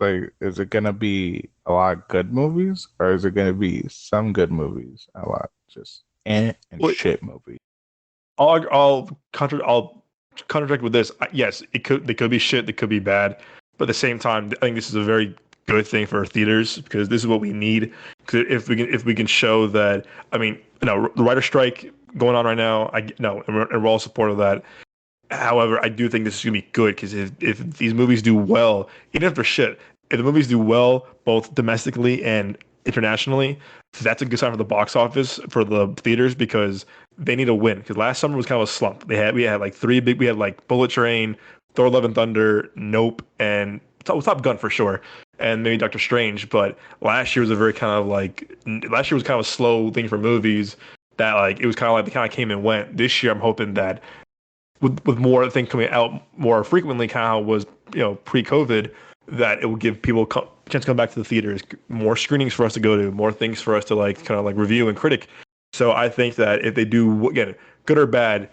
like, is it gonna be a lot of good movies or is it gonna be some good movies, a lot just shit movies?
I'll contradict with this. Yes, they could be shit, they could be bad, but at the same time, I think this is a very good thing for theaters because this is what we need. Because if we can show that, I mean, the writer strike going on right now, and we're all support of that. However, I do think this is gonna be good because if these movies do well, even if they're shit, if the movies do well both domestically and internationally, that's a good sign for the box office for the theaters because they need a win. Because last summer was kind of a slump. We had like we had like Bullet Train, Thor: Love and Thunder, Nope, and Top Gun for sure, and maybe Doctor Strange. But last year was last year was kind of a slow thing for movies. That like it was kind of like they kind of came and went. This year, I'm hoping that with more things coming out more frequently, kind of how it was pre-COVID, that it will give people a chance to come back to the theaters, more screenings for us to go to, more things for us to like kind of like review and critic. So I think that if they do, again, good or bad,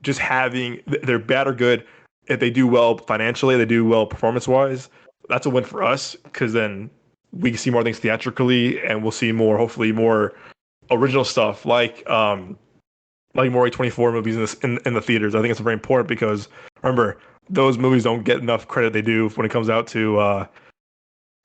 just having they're bad or good, if they do well financially, they do well performance-wise, that's a win for us because then we can see more things theatrically and we'll see more, hopefully more original stuff like more A24 movies in the theaters. I think it's very important because remember those movies don't get enough credit they do when it comes out to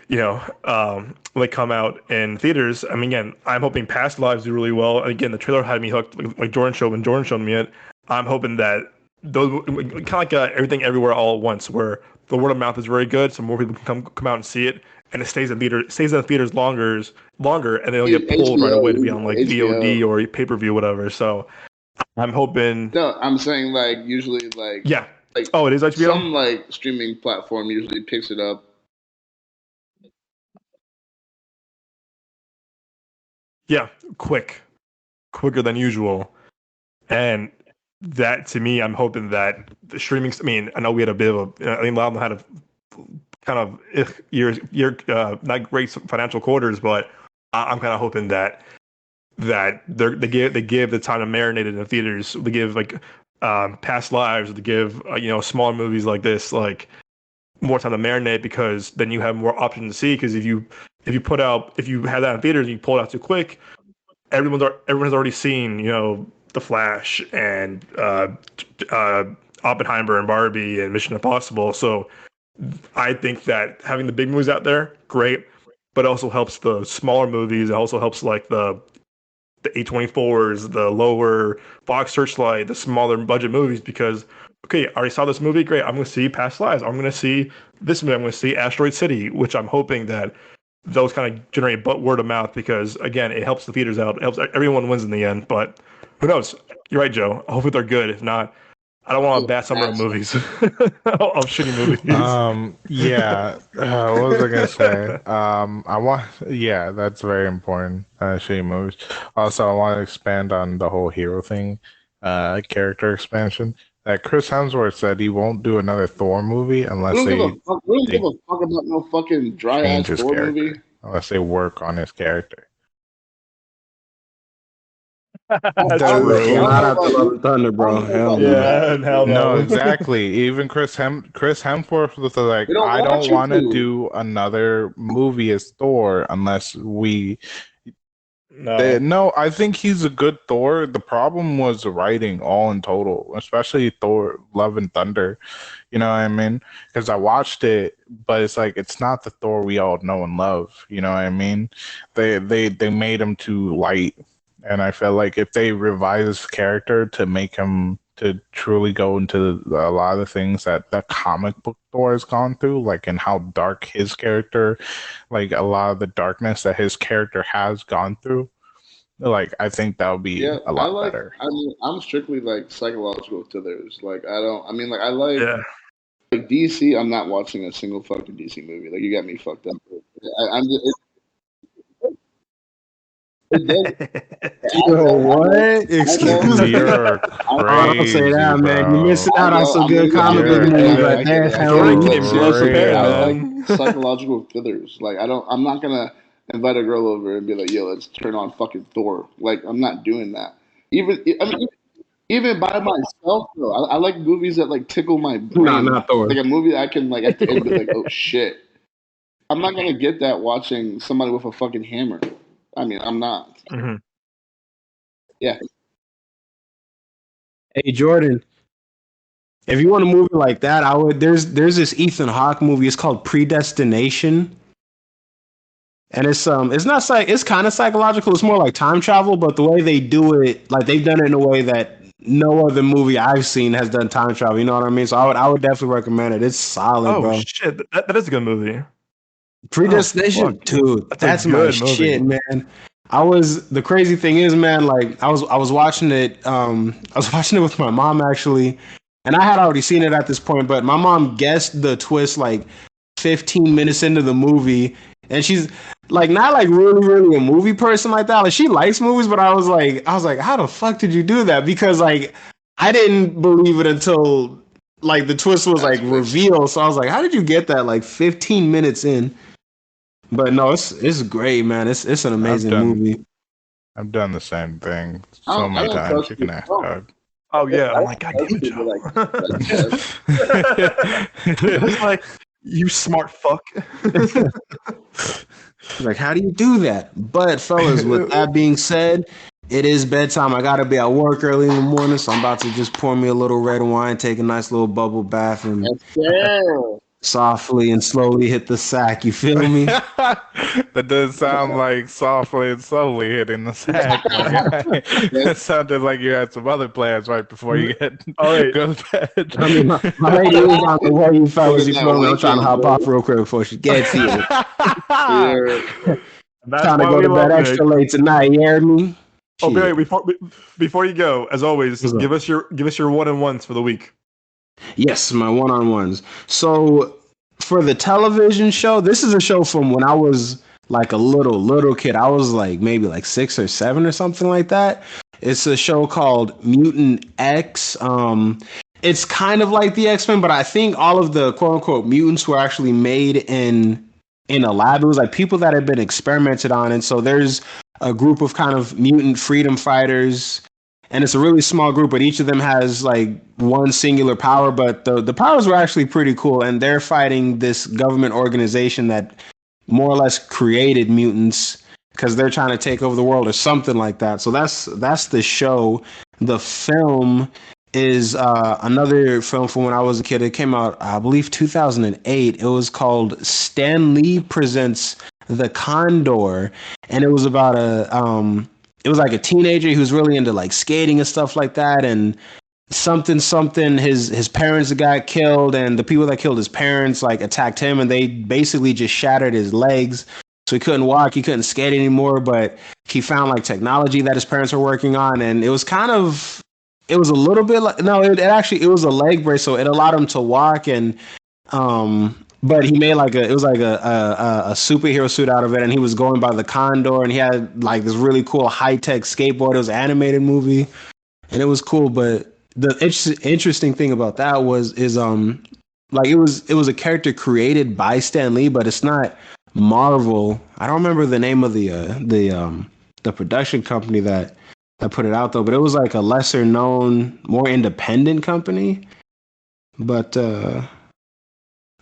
when they come out in theaters. I mean, again, I'm hoping Past Lives do really well. And again, the trailer had me hooked, like Jordan showed me it. I'm hoping that those kind of like Everything Everywhere All at Once, where the word of mouth is very good, so more people can come out and see it, and it stays in the theaters longer, and they'll get pulled right away to be on like VOD or pay-per-view, whatever. So I'm hoping.
No, I'm saying like usually like
Yeah.
like
Oh, it is HBO.
Some like streaming platform usually picks it up.
Yeah, quicker than usual. And that to me, I'm hoping that the streaming. I mean, I know we had a bit of a. I mean, a lot of them had a kind of year not great financial quarters, but I'm kind of hoping that they give the time to marinate in the theaters. They give like past lives. They give smaller movies like this like more time to marinate, because then you have more options to see. Because if you have that in theaters and you pull it out too quick, everyone's already seen The Flash and Oppenheimer and Barbie and Mission Impossible. So I think that having the big movies out there, great, but it also helps the smaller movies. It also helps like the A24s, the lower Fox Searchlight, the smaller budget movies, because okay, I already saw this movie, great. I'm going to see Past Lives. I'm going to see this movie. I'm going to see Asteroid City, which I'm hoping that those kind of generate word of mouth, because again, it helps the theaters out. It helps everyone wins in the end. But who knows? You're right, Joe. Hopefully they're good. If not, I don't want a bad summer of movies, of shitty movies.
What was I gonna say? That's very important. Shitty movies. Also, I want to expand on the whole hero thing, character expansion. Chris Hemsworth said he won't do another Thor movie unless
we don't give a fuck about no fucking dry ass Thor movie.
Unless they work on his character.
Not out the Love and Thunder, bro. Hell no.
No, exactly. Even Chris Hemsworth was like, I don't want to do another movie as Thor unless we. No, I think he's a good Thor. The problem was the writing, all in total, especially Thor: Love and Thunder. You know what I mean? Because I watched it, but it's like it's not the Thor we all know and love. You know what I mean? They made him too light. And I felt like if they revise his character to make him to truly go into a lot of the things that the comic book Thor has gone through, like and how dark his character, like a lot of the darkness that his character has gone through, like I think that would be a lot better.
I mean, I'm strictly like psychological thrillers. Like I like DC. I'm not watching a single fucking DC movie. Like you got me fucked up. I'm just.
What? Excuse me.
You're
don't say that, man. You're missing out on some good comic book movies right there.
I like psychological thrillers. Like I'm not gonna invite a girl over and be like, "Yo, let's turn on fucking Thor." Like I'm not doing that. Even by myself, though, I like movies that like tickle my brain.
No, not Thor.
Like a movie I can like at the end be like, "Oh shit." I'm not gonna get that watching somebody with a fucking hammer. I mean, I'm not.
Mm-hmm.
Yeah.
Hey, Jordan, if you want a movie like that, I would. There's this Ethan Hawke movie. It's called Predestination, and it's kind of psychological. It's more like time travel, but the way they do it, like they've done it in a way that no other movie I've seen has done time travel. You know what I mean? So I would definitely recommend it. It's solid, bro.
Oh shit, that is a good movie.
Predestination, dude. That's my shit, man. The crazy thing is, man, like I was watching it. I was watching it with my mom actually, and I had already seen it at this point, but my mom guessed the twist like 15 minutes into the movie, and she's like not like really a movie person like that. Like she likes movies, but I was like, how the fuck did you do that? Because like I didn't believe it until like the twist was like revealed. So I was like, how did you get that like 15 minutes in? But no, it's great, man. It's an amazing movie.
I've done the same thing so many times. You can ask Doug.
Oh yeah, I'm like, God damn it, Joe. It's like, you smart fuck.
Like, how do you do that? But fellas, with that being said, it is bedtime. I gotta be at work early in the morning, so I'm about to just pour me a little red wine, take a nice little bubble bath, and softly and slowly hit the sack. You feel me?
That does sound like softly and slowly hitting the sack. It sounded like you had some other plans right before you go to bed.
I mean, my lady is on the way, you fellas. You feel me? I'm trying to hop off real quick before she gets here. Trying to go to bed extra late tonight. You heard me?
Oh, Barry, before you go, as always, give us your one-on-ones for the week.
Yes, my one-on-ones. So for the television show, this is a show from when I was like a little kid. I was like maybe like 6 or 7 or something like that. It's a show called Mutant X. It's kind of like the X-Men, but I think all of the quote unquote mutants were actually made in a lab. It was like people that had been experimented on, and so there's a group of kind of mutant freedom fighters, and it's a really small group, but each of them has like one singular power. But the powers were actually pretty cool, and they're fighting this government organization that more or less created mutants because they're trying to take over the world or something like that. So that's the show. The film is another film from when I was a kid. It came out, I believe, 2008. It was called Stan Lee Presents The Condor, and it was about it was like a teenager who's really into like skating and stuff like that, and something his parents got killed, and the people that killed his parents like attacked him, and they basically just shattered his legs. So he couldn't walk, he couldn't skate anymore, but he found like technology that his parents were working on, and it was a little bit like no, it was a leg brace, so it allowed him to walk, and but he made like it was like a superhero suit out of it, and he was going by the Condor, and he had like this really cool high tech skateboard. It was an animated movie, and it was cool. But the interesting thing about that is like it was a character created by Stan Lee, but it's not Marvel. I don't remember the name of the production company that put it out though, but it was like a lesser known, more independent company. But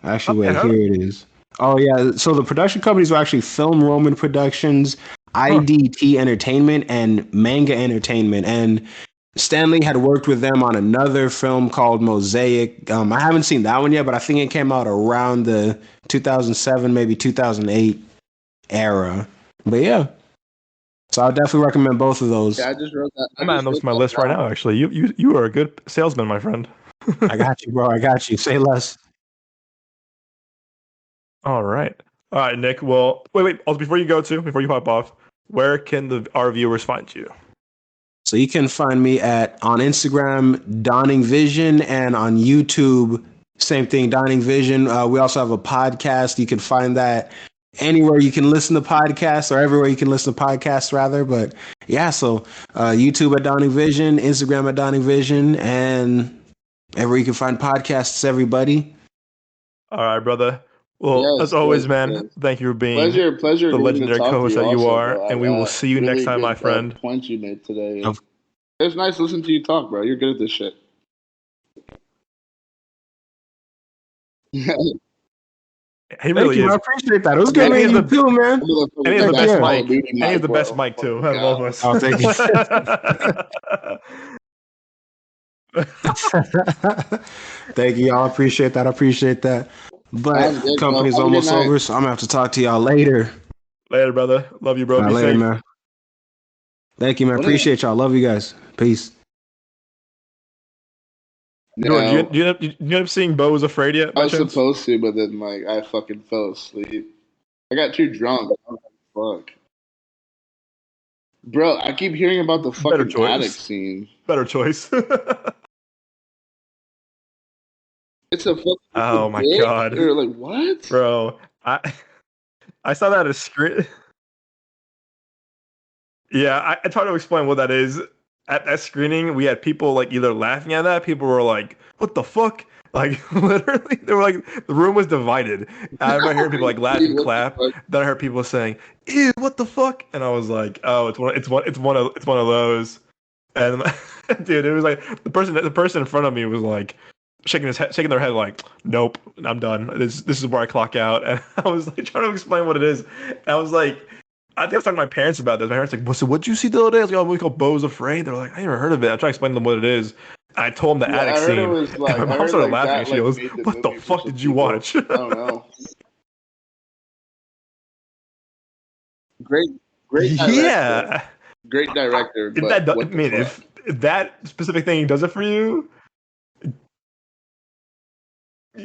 actually, wait, here it is. Oh yeah, so the production companies were actually Film Roman Productions, IDT Entertainment, and Manga Entertainment, and Stan Lee had worked with them on another film called Mosaic. I haven't seen that one yet, but I think it came out around the 2007, maybe 2008 era. But yeah, so I would definitely recommend both of those.
Yeah, I just wrote that.
I'm adding those to my list right now. Actually, you are a good salesman, my friend.
I got you, bro. I got you. Say less.
All right, Nick. Well, wait. Also, before you pop off, where can our viewers find you?
So you can find me on Instagram, Dawning Vision, and on YouTube, same thing, Dawning Vision. We also have a podcast. You can find that anywhere you can listen to podcasts, or everywhere you can listen to podcasts, rather. But yeah, so YouTube at Dawning Vision, Instagram at Dawning Vision, and everywhere you can find podcasts, everybody.
All right, brother. Well, as always, man, thank you for being
pleasure
the legendary co-host that you are, and we will see you
really
next time, my friend.
Points you made today. It's nice listening to you talk, bro. You're good at this shit.
He really is.
I appreciate that. It was good meeting you too, man.
And he has the best mic. And he has the best mic too. I love us.
Oh, thank you. Thank you, y'all. Appreciate that. But company's almost over, so I'm gonna have to talk to y'all later.
Later, brother. Love you, bro. Be
later,
safe.
man. Thank you, man. Appreciate y'all. Love you guys. Peace.
George, you end up seeing Bo Was Afraid yet?
I was supposed to, but then like I fucking fell asleep. I got too drunk. I was like, fuck. Bro, I keep hearing about the fucking attic scene.
Better choice.
It's a fucking
oh my god.
Or like what?
Bro, I saw that as screen. Yeah, I tried to explain what that is. At that screening, we had people like either laughing at that, people were like, "What the fuck?" Like literally, they were like, the room was divided. I remember hearing people like laugh and clap. Then I heard people saying, "Ew, what the fuck?" And I was like, "Oh, it's one of those." And dude, it was like the person in front of me was like shaking their head like, "Nope, I'm done. This is where I clock out." And I was like trying to explain what it is. And I was like, I think I was talking to my parents about this. My parents were like, "Well, so what'd you see the other day?" I was like, "Oh, a movie called Bo Was Afraid." They're like, "I never heard of it." I tried to explain to them what it is. I told them the attic scene. And my mom started laughing. She goes, "What the fuck did you watch?"
I don't know. Great director.
Yeah.
Great director.
If that specific thing does it for you,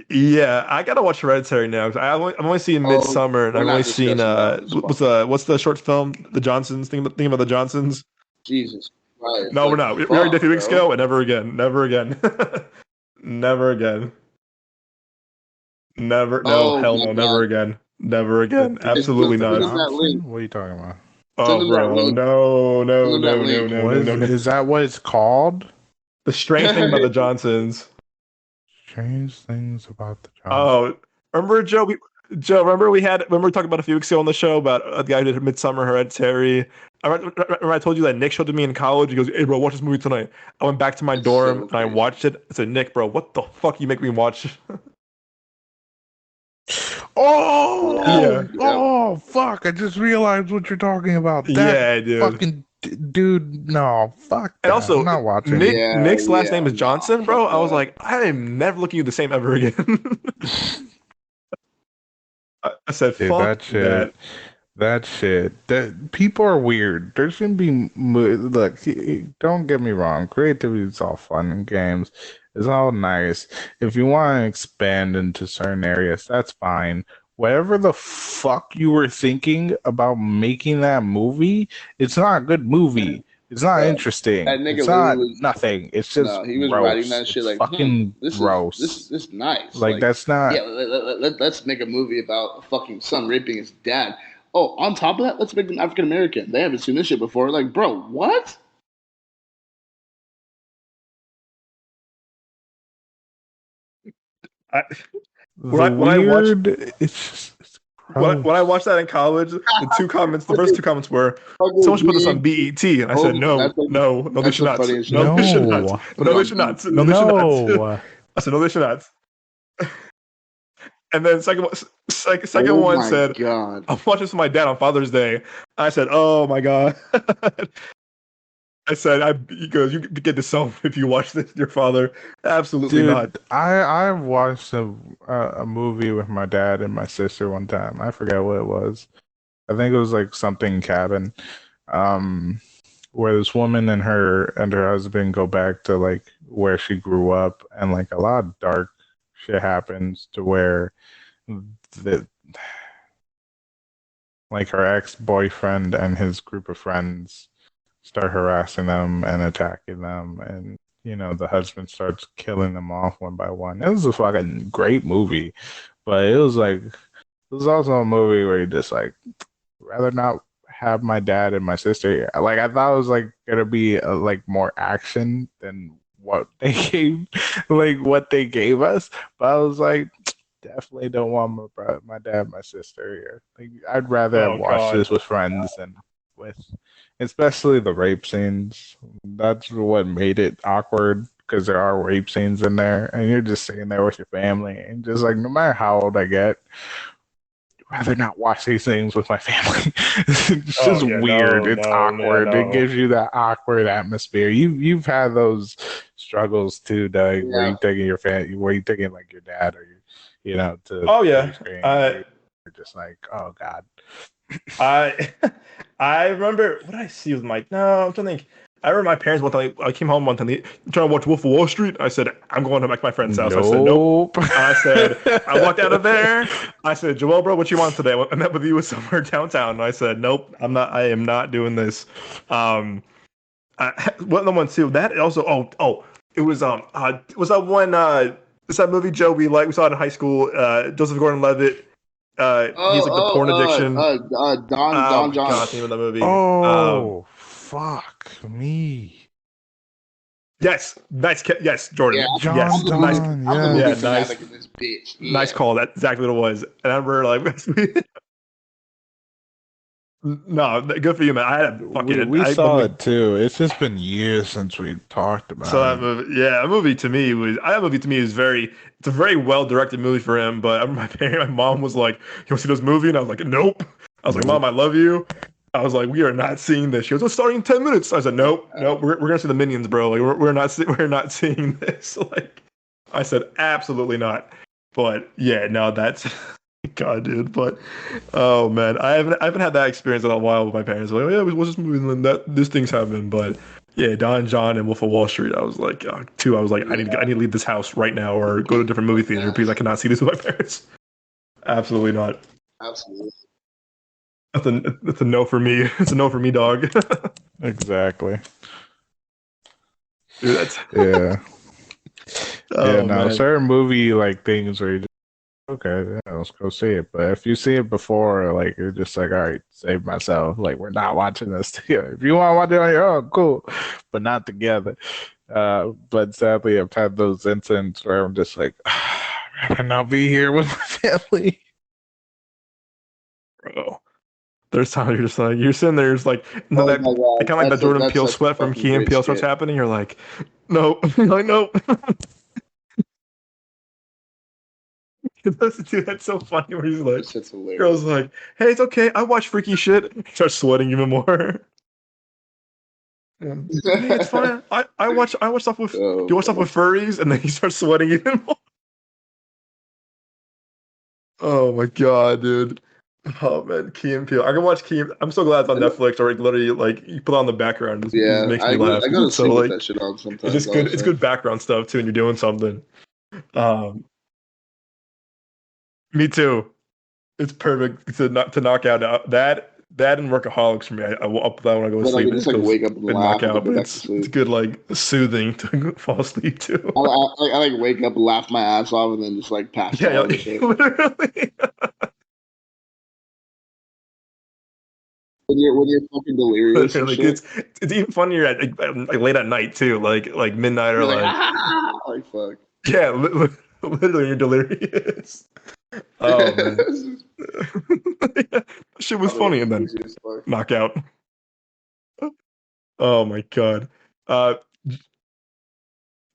yeah, I gotta watch Hereditary now. I'm only seeing Midsummer, and I've only seen what's the short film, the Johnsons? Think about the Johnsons.
Jesus Christ!
No, we're not. We already did a few weeks ago, and never again. Never again. Never again. Never. No, hell no. Never again. Never again. Absolutely not.
What are you talking about?
Oh,
Send him that
bro,
link.
no,
Send
no,
him that
no, no,
link.
no,
What
no, no, no.
is that? What it's called?
The strange thing about the Johnsons.
Strange things about the Johnsons.
Oh, remember Joe? Joe, remember we were talking about a few weeks ago on the show about a guy who did Midsummer Hereditary. Remember I told you that Nick showed it to me in college. He goes, "Hey, bro, watch this movie tonight." I went back to my
That's
dorm
so
and I
crazy.
watched it. I said, "Nick, bro, what the fuck you make me watch?"
Oh,
Yeah,
oh, fuck! I just realized what you're talking about. That
yeah, dude.
fucking dude. No, fuck
And
that. I'm
also,
not watching.
Nick's last name is
Nah,
Johnson, bro.
fuck
I was
that.
like, I am never looking at you the same ever again. I said,
Dude,
fuck that.
that people are weird. There's gonna be look. Don't get me wrong. Creativity is all fun and games. It's all nice. If you want to expand into certain areas, that's fine. Whatever the fuck you were thinking about making that movie, it's not a good movie. It's not
Bro, that
interesting.
nigga
It's
literally
not
was
nothing. It's just
no, he was writing
gross.
that shit
It's
like,
fucking
this is
gross.
nice.
Like
Like,
that's not.
yeah, let's make a movie about a fucking son raping his dad. Oh, on top of that, let's make them African American. They haven't seen this shit before. Like, bro, what?
I,
The
when I watched
weird, it's gross.
when I watched that in college, the first two comments were,
Fucking
"Someone should put this on
BET.
BET," and I said,
Oh,
"No, no, no, they
that's
should
the
not.
funniest shit
No,
I've
they
ever
should
heard.
not.
No,
Put it
No, they
on
should not.
BET.
No, they should not."
no.
I said, "No, they should not." And then second
Oh
one
my
said,
god.
"I'm watching this with my dad on Father's Day." I said, "Oh my god." I said, he goes, "You get this home if you watch this with your father." Absolutely not.
Dude, I watched a movie with my dad and my sister one time. I forget what it was. I think it was like something cabin, um, where this woman and her husband go back to like where she grew up, and like a lot of dark shit happens to where the like her ex-boyfriend and his group of friends start harassing them and attacking them, and the husband starts killing them off one by one. It was a fucking great movie, but it was also a movie where you just like rather not have my dad and my sister here. Like I thought it was like gonna be like more action than what they gave, like what they gave us. But I was like, definitely don't want my dad, my sister here. Like, I'd rather have
Oh
watched
god.
this with friends than with, especially the rape scenes. That's what made it awkward because there are rape scenes in there, and you're just sitting there with your family, and just like no matter how old I get, I'd rather not watch these things with my family. It's
Oh
just
yeah,
weird.
no,
It's
no, yeah,
awkward. It
no.
gives you that awkward atmosphere. You've had those struggles too, Doug, where
Yeah.
you taking your where you taking like your dad or to
Oh
movie
yeah.
screen, and
Uh,
you're just like, oh god.
I I remember what did I see with my no, I'm trying to think. I remember my parents one time. I came home one time. They trying to watch Wolf of Wall Street. I said, "I'm going to back to my friend's house." I said, "Nope."
Nope.
I said, I walked out of there. I said, "Joel, bro, what you want today?" I met with you somewhere downtown. And I said, "Nope, I'm not. I am not doing this." What the one too? That also. It was was that one? It's that movie Joe we like. We saw it in high school. Joseph Gordon-Levitt. He's like the porn addiction. Oh
Don
my god,
John.
the name of the movie.
Oh fuck me.
Yes, yes,
Yeah,
Jordan.
John
Yes, nice.
John,
I'm the movie
Yeah,
yes.
nice,
fanatic in this bitch.
nice
Yeah.
call. That's exactly what it was. And I remember like, no, good for you, man. I had a fucking,
We
I when
saw
we
it too. It's just been years since we talked
saw
about
that
it.
movie. Yeah, that movie to me is it's a very well directed movie for him. But I remember my mom was like, "You want to see this movie?" And I was like, "Nope." I was like,
Nope.
"Mom, I love you." I was like, "We are not seeing this." She goes, "It's starting in 10 minutes." I said, "Nope, nope. We're gonna see the Minions, bro. Like we're not seeing this." Like I said, absolutely not. But yeah, no, that's God, dude. But oh man, I haven't had that experience in a while with my parents. Like, oh, yeah, what's this movie? And that this thing's happening. But yeah, Don John and Wolf of Wall Street. I was like, two. I was like, I need to leave this house right now or go to a different movie theater because I cannot see this with my parents. Absolutely not.
Absolutely.
That's a no for me. It's a no for me, dog.
Exactly.
Dude, that's
Yeah. Yeah,
oh
no,
man.
certain movie like things where Okay, yeah, let's go see it. But if you see it before, like you're just like, all right, save myself. Like we're not watching this together. If you want to watch it on your own, cool, but not together. But sadly, I've had those incidents where I'm just like, I'd rather not be here with my family.
Bro. There's times you're just like you're sitting there, it's like
Oh
that
my god,
kind of like that Jordan
that's
Peele
such a
sweat from
fucking
Key and
great
Peele starts
skit.
happening. You're like, no, you're like no. Dude, that's so funny. Where he's like,
It's just hilarious.
girl's like, hey, it's okay. I watch freaky shit. He starts sweating even more. Yeah. Hey, it's fine. I watch stuff with.
Oh,
Do you watch stuff with furries? And then he starts sweating even more. Oh my god, dude. Oh man, Key and Peele. I can watch Key. I'm so glad it's on Netflix, or literally like you put it on the background. It just
yeah,
makes me laugh.
I go to
So
sleep with
like,
that shit on
it's
sometimes.
just good. It's
Also.
good background stuff too, and you're doing something. Me too. It's perfect to knock out that and workaholics for me. I'll put that when I go to
Then I
sleep.
can just like wake up and
knock
laugh and
out,
go
but
back to
it's
sleep.
good like soothing to fall asleep too.
I like wake up, laugh my ass off, and then just like pass
Yeah,
out.
literally.
When you're fucking delirious and
Literally,
shit,
it's even funnier at like late at night too, like midnight or
you're like
like
like fuck.
yeah, literally you're delirious. Oh man, yeah, shit was funny, and then knockout. Oh my god, uh,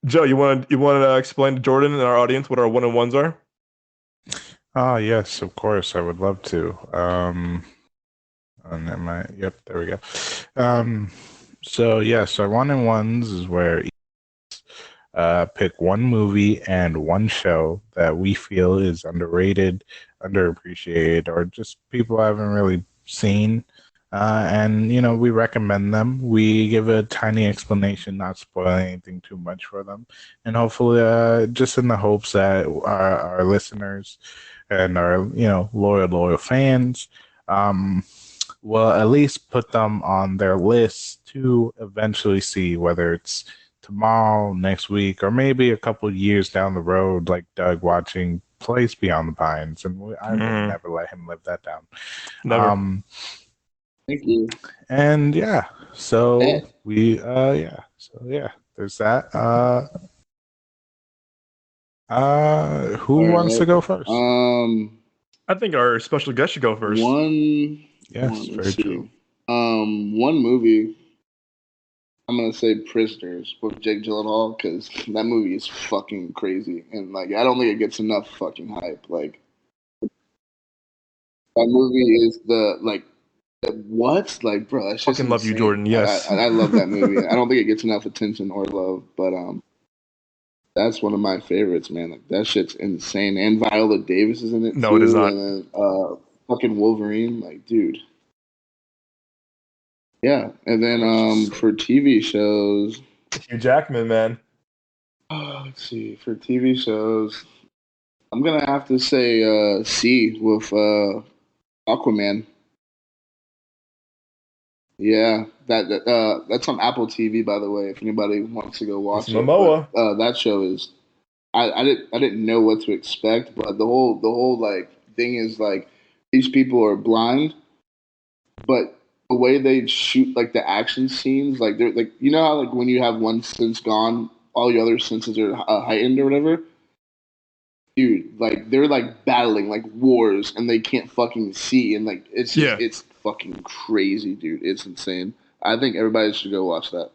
Joe, you want to explain to Jordan and our audience what our one and ones are?
Ah, yes, of course, I would love to. And am I? Yep, there we go. So yes, our one and ones is where pick one movie and one show that we feel is underrated, underappreciated, or just people haven't really seen. And we recommend them. We give a tiny explanation, not spoiling anything too much for them, and hopefully, just in the hopes that our listeners and our loyal fans will at least put them on their list to eventually see, whether it's tomorrow, next week, or maybe a couple of years down the road, like Doug watching Place Beyond the Pines, and I would never let him live that down.
Never.
Thank you.
And yeah, so
Eh.
there's that. Who
All
wants to
right.
go first?
I think our special guest should go first.
Yes, very true.
One movie. I'm gonna say Prisoners with Jake Gyllenhaal because that movie is fucking crazy, and like I don't think it gets enough fucking hype. Like that movie is what? Like, bro, that's just
Fucking love you,
insane.
Jordan. Yes.
I love that movie. I don't think it gets enough attention or love, but that's one of my favorites, man. Like that shit's insane. And Viola Davis is in it
No,
too,
it is not.
and then fucking Wolverine, like, dude. Yeah, and then for TV shows,
Hugh Jackman, man.
let's see. For TV shows, I'm gonna have to say C with Aquaman. Yeah, that's on Apple TV, by the way. If anybody wants to go watch
It's
it,
Momoa.
but that show is I didn't know what to expect, but the whole like thing is like these people are blind, but the way they shoot like the action scenes, like they're like how like when you have one sense gone, all your other senses are heightened or whatever. Dude, like they're like battling like wars and they can't fucking see and like it's fucking crazy, dude. It's insane. I think everybody should go watch that.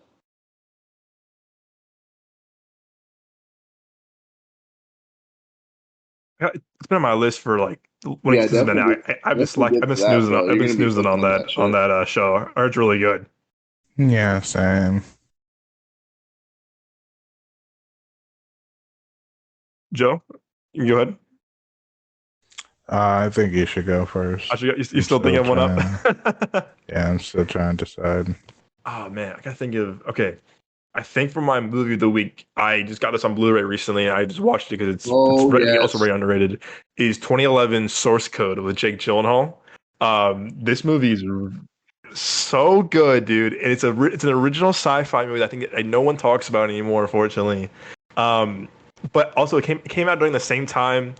It's been on my list for like when
Yeah,
this has been out.
definitely
I've
get
been
to that,
snoozing
bro.
on. I've
You're
been
gonna be
snoozing
hooked
on
on that shit.
that show. I heard it's really good.
Yeah, same.
Joe, you can go ahead.
I think you should go first.
I should. You still thinking one up?
Yeah, I'm still trying to decide.
Oh man, I gotta think of. Okay, I think for my movie of the week, I just got this on Blu-ray recently, and I just watched it because it's also very underrated. Is 2011 Source Code with Jake Gyllenhaal. This movie is so good, dude. And it's an original sci-fi movie that I think that no one talks about anymore, unfortunately. But also it came out during the same time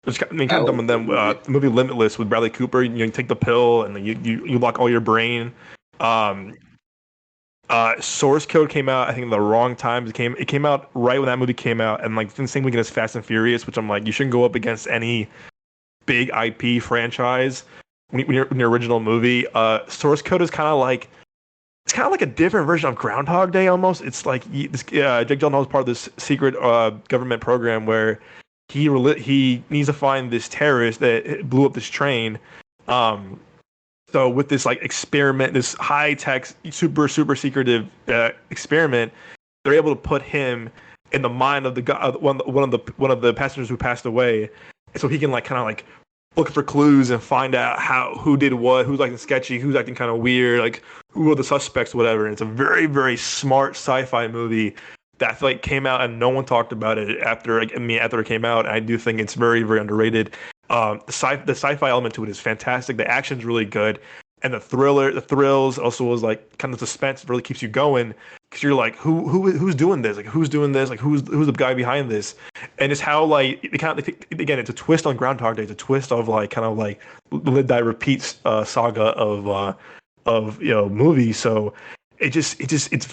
Just I mean,
I
kind of dumb
like
with
that
them.
movie.
The movie Limitless with Bradley Cooper. You take the pill and then you lock all your brain. Um, Source Code came out, I think, the wrong time. It came out right when that movie came out, and like the same weekend as Fast and Furious, which I'm like, you shouldn't go up against any big IP franchise when your original movie. Source Code is kind of like it's kind of like a different version of Groundhog Day almost. It's like Jake Gyllenhaal is part of this secret government program where he needs to find this terrorist that blew up this train. Um, so with this like experiment, this high tech, super secretive experiment, they're able to put him in the mind of the guy, one of the passengers who passed away, so he can like kind of like look for clues and find out who did what, who's acting sketchy, who's acting kind of weird, like who are the suspects, whatever. And it's a very smart sci-fi movie that I feel like came out and no one talked about it after. Like, I mean, after it came out, and I do think it's very underrated. The sci-fi element to it is fantastic. The action's really good, and the thrills also was like kind of suspense really keeps you going because you're like, who's doing this? Like, who's doing this? Like, who's the guy behind this? And it's how like it kind of again, it's a twist on Groundhog Day. It's a twist of like kind of like the Live Die Repeat saga of movies. So it's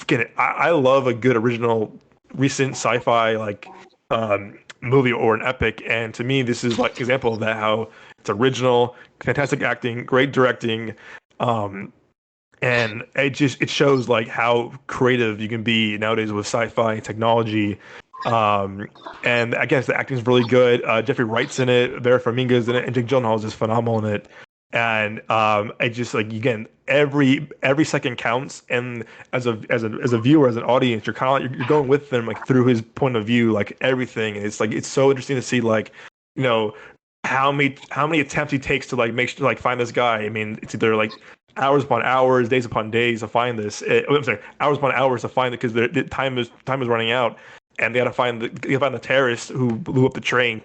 again, I love a good original recent sci-fi like movie or an epic, and to me this is like an example of that, how it's original, fantastic acting, great directing, um and it shows like how creative you can be nowadays with sci-fi and technology. um and I guess the acting is really good. Jeffrey Wright's in it, Vera Farmiga's in it, and Jake Gyllenhaal is just phenomenal in it. And I just like, again, every second counts, and as a viewer, as an audience, you're kind of you're going with them like through his point of view, like everything. And it's like it's so interesting to see like, you know, how many attempts he takes to like make sure to like find this guy. I mean, it's either like hours upon hours, days upon days to find this. I'm sorry, hours upon hours to find it because the time is running out, and they gotta find the terrorist who blew up the train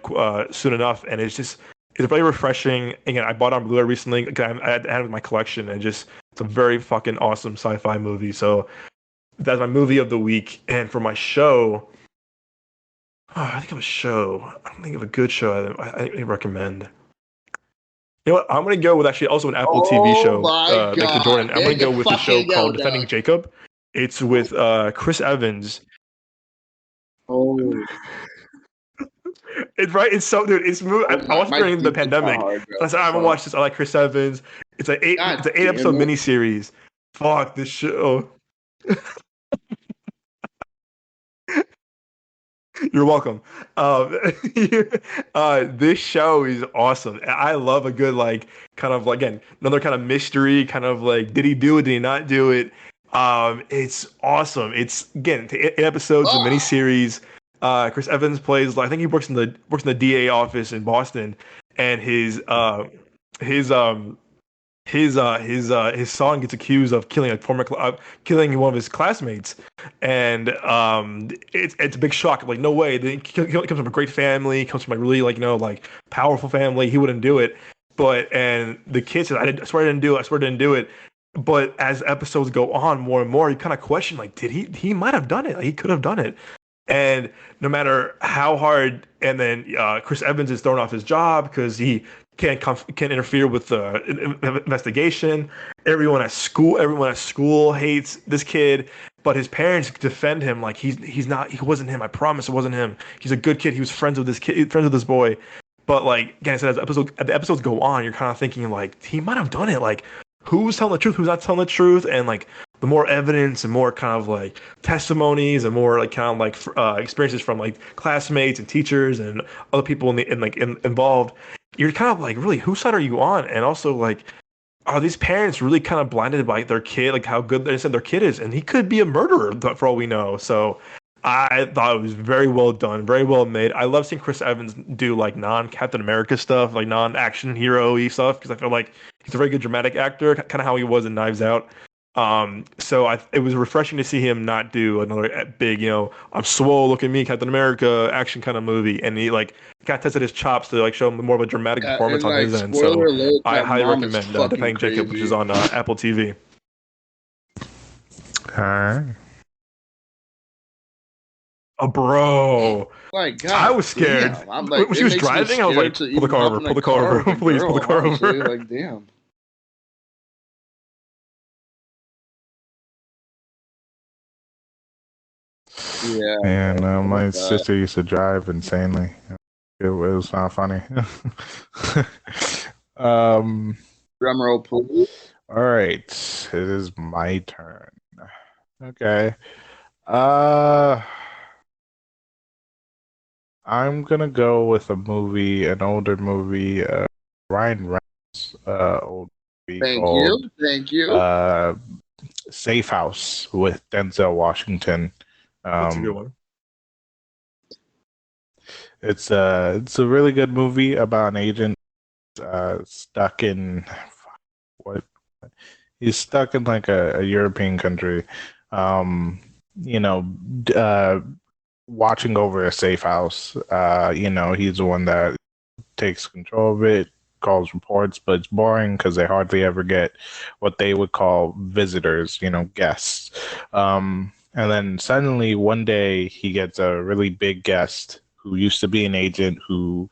soon enough. And it's very refreshing. Again, I bought it on Blu-ray recently. I had it in my collection, and it's a very fucking awesome sci-fi movie. So that's my movie of the week. And for my show, I think of a show. I don't think of a good show I recommend. You know what? I'm gonna go with actually also an Apple TV
Oh
show.
my
Like to
god!
Jordan. I'm
There
gonna go
you
with a show
fucking go,
called Defending
dog.
Jacob. It's with Chris Evans.
Oh,
It's right. It's so dude. I
my
watched it
my
during the
teeth just got
pandemic.
hard, bro.
I said I'm gonna
So,
watch this. I like Chris Evans. It's
god
an eight
damn
episode
it!
miniseries. Fuck this show. You're welcome. Um, this show is awesome. I love a good like kind of like, again, another kind of mystery, kind of like did he do it? Did he not do it? It's awesome. It's again 8 episodes, a
Oh,
miniseries. Chris Evans plays. I think he works in the DA office in Boston, and his his son gets accused of killing a killing one of his classmates, and it's a big shock. Like, no way. He comes from a great family, comes from a really like like powerful family. He wouldn't do it. And the kid says, I swear I didn't do it. I swear I didn't do it. But as episodes go on, more and more, you kind of question, like, did he might have done it. Like, he could have done it. And no matter how hard, and then Chris Evans is thrown off his job because he can't interfere with the investigation. Everyone at school hates this kid, but his parents defend him like he's not, he wasn't him. I promise it wasn't him. He's a good kid. He was friends with this kid, friends with this boy. But like, again, I said, as the episodes go on, you're kind of thinking like he might have done it. Like, who's telling the truth, who's not telling the truth, and like the more evidence and more kind of like testimonies and more like kind of like experiences from like classmates and teachers and other people involved, you're kind of like, really, whose side are you on? And also, like, are these parents really kind of blinded by their kid, like how good they said their kid is? And he could be a murderer for all we know. So I thought it was very well done, very well made. I love seeing Chris Evans do like non-Captain America stuff, like non-action hero-y stuff, because I feel like he's a very good dramatic actor, kind of how he was in Knives Out. So it was refreshing to see him not do another big, I'm swole, look at me, Captain America action kind of movie, and he like kind of tested his chops to like show him more of a dramatic
yeah,
performance
and
on
like
his end.
spoiler
So
alert,
I
that
highly
mom is
recommend
fucking
Defending Jacob, which is
crazy.
on Apple TV.
All right.
Oh, bro.
Like, God,
I was scared.
damn. I'm like,
When she
it
was
makes me
driving, I was like,
scared to
pull the
even
car
hop
over,
in
pull
a
the car
car
over.
with a
Please pull the
girl,
car
honestly.
over.
Like, damn. Yeah,
And
bro, fuck
my
that.
sister used to drive insanely. It was not funny. um.
Drum roll, please.
All right, it is my turn. Okay. Uh, I'm gonna go with a movie, an older movie, Ryan Reynolds, old movie
Thank you.
called
Thank you.
uh, Safe House with Denzel Washington.
That's a good one.
It's a really good movie about an agent stuck in what he's stuck in like a European country, um, you know, watching over a safe house. He's the one that takes control of it, calls reports, but it's boring because they hardly ever get what they would call visitors, guests. And then suddenly one day he gets a really big guest who used to be an agent who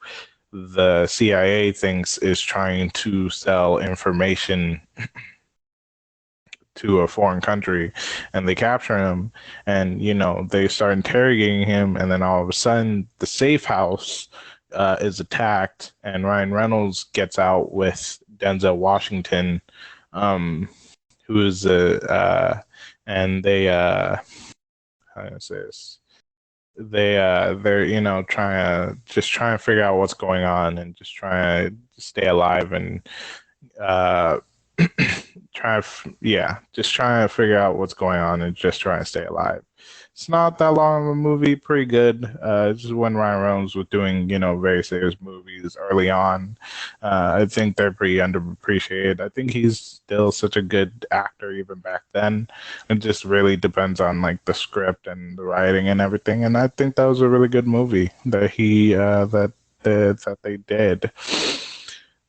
the CIA thinks is trying to sell information to a foreign country, and they capture him, and they start interrogating him, and then all of a sudden the safe house is attacked, and Ryan Reynolds gets out with Denzel Washington, who is and they how do I say this? They're trying to figure out what's going on and just trying to stay alive and uh just trying to figure out what's going on and just trying to stay alive. It's not that long of a movie, pretty good. Just when Ryan Reynolds was doing, very serious movies early on. I think they're pretty underappreciated. I think he's still such a good actor even back then. It just really depends on like the script and the writing and everything. And I think that was a really good movie that that they did.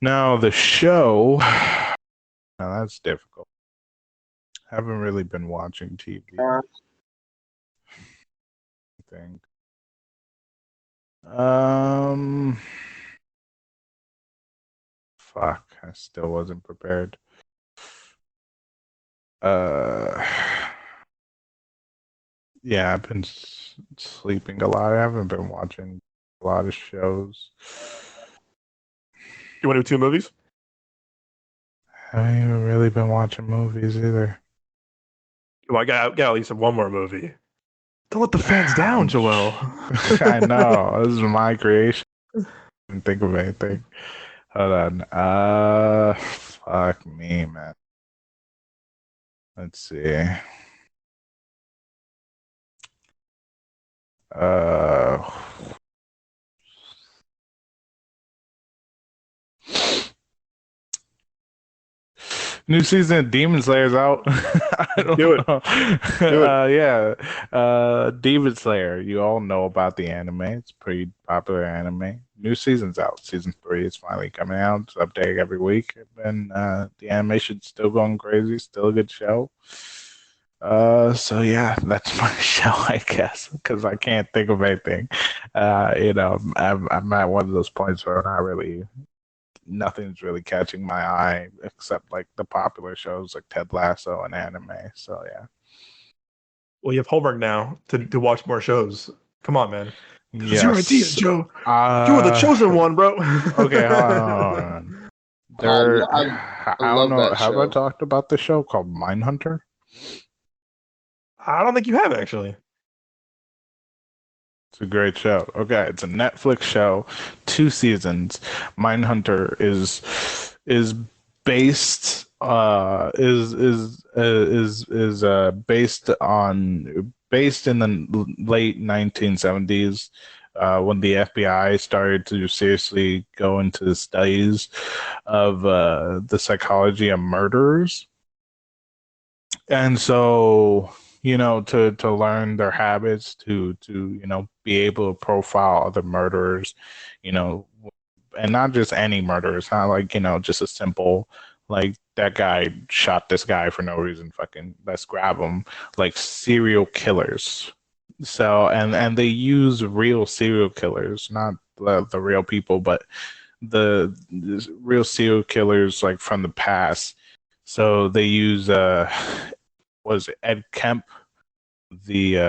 Now the show. Now that's difficult. Haven't really been watching TV. I think. Fuck. I still wasn't prepared. Yeah, I've been sleeping a lot. I haven't been watching a lot of shows.
You want to do 2 movies?
I haven't even really been watching movies either.
Well, I got at least one more movie. Don't let the fans down, Joel.
I know. This is my creation. I didn't think of anything. Hold on. Fuck me, man. Let's see. New season of Demon Slayer's out. I don't
Do it.
know.
Do it.
Yeah. Demon Slayer. You all know about the anime. It's a pretty popular anime. New season's out. Season 3 is finally coming out. It's updating every week. And the animation's still going crazy. Still a good show. So yeah, that's my show, I guess, because I can't think of anything. I'm at one of those points where nothing's really catching my eye except like the popular shows like Ted Lasso and anime. So yeah.
Well, you have homework now to watch more shows. Come on, man.
Yes.
It's your idea, Joe. You were the chosen one, bro.
Okay, hold on. I don't know.
that
Have I
show.
talked about the show called Mindhunter?
I don't think you have actually.
It's a great show. Okay, it's a Netflix show, 2 seasons. Mindhunter is based based in the late 1970s when the FBI started to seriously go into the studies of the psychology of murderers. And so to learn their habits, to be able to profile other murderers, and not just any murderers, not like just a simple like that guy shot this guy for no reason, fucking let's grab him, like serial killers, So and they use real serial killers, not the real people, but the real serial killers like from the past. So they use was it Ed Kemp, the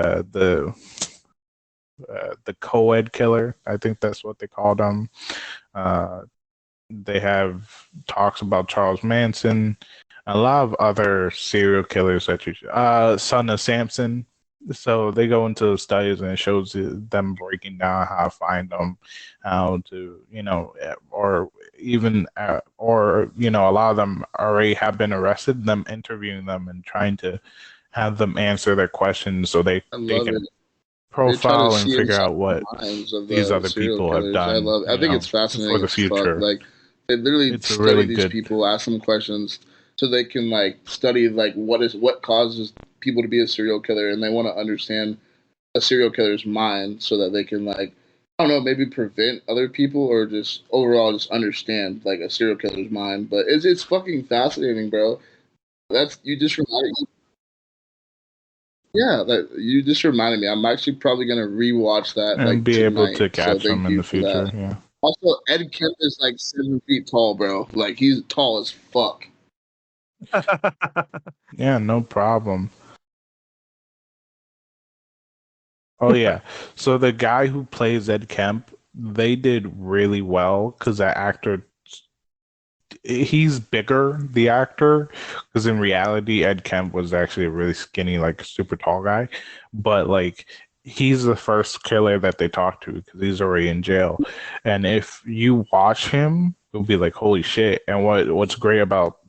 co-ed killer. I think that's what they called him. Uh, they have talks about Charles Manson, a lot of other serial killers that you son of Samson. So they go into studies and it shows them breaking down how to find them, how to, or even, or, a lot of them already have been arrested, them interviewing them and trying to have them answer their questions so
I
they
love
can
it. They try to
profile and
see
figure
inside
out what
the minds of
these
the
other
serial
people have
killers. I
done,
love. I think it's
for
fascinating
the
as fuck.
future.
Like they literally
It's a
study
really
these
good.
people, ask them questions, so they can like study like what causes people to be a serial killer, and they want to understand a serial killer's mind so that they can like I don't know maybe prevent other people or just overall just understand like a serial killer's mind. But it's fucking fascinating, bro. That's you just reminded Yeah, that you just reminded me. I'm actually probably gonna rewatch that
And
like
be able
tonight.
to
So
catch them
thank
in
you
the
for that.
future. Yeah.
Also, Ed Kemp is like 7 feet tall, bro. Like he's tall as fuck.
Yeah, no problem. Oh yeah. So the guy who plays Ed Kemp, they did really well because that actor, he's bigger, the actor, because in reality, Ed Kemp was actually a really skinny, like super tall guy, but like he's the first killer that they talk to because he's already in jail, and if you watch him, you'll be like, holy shit! And what's great about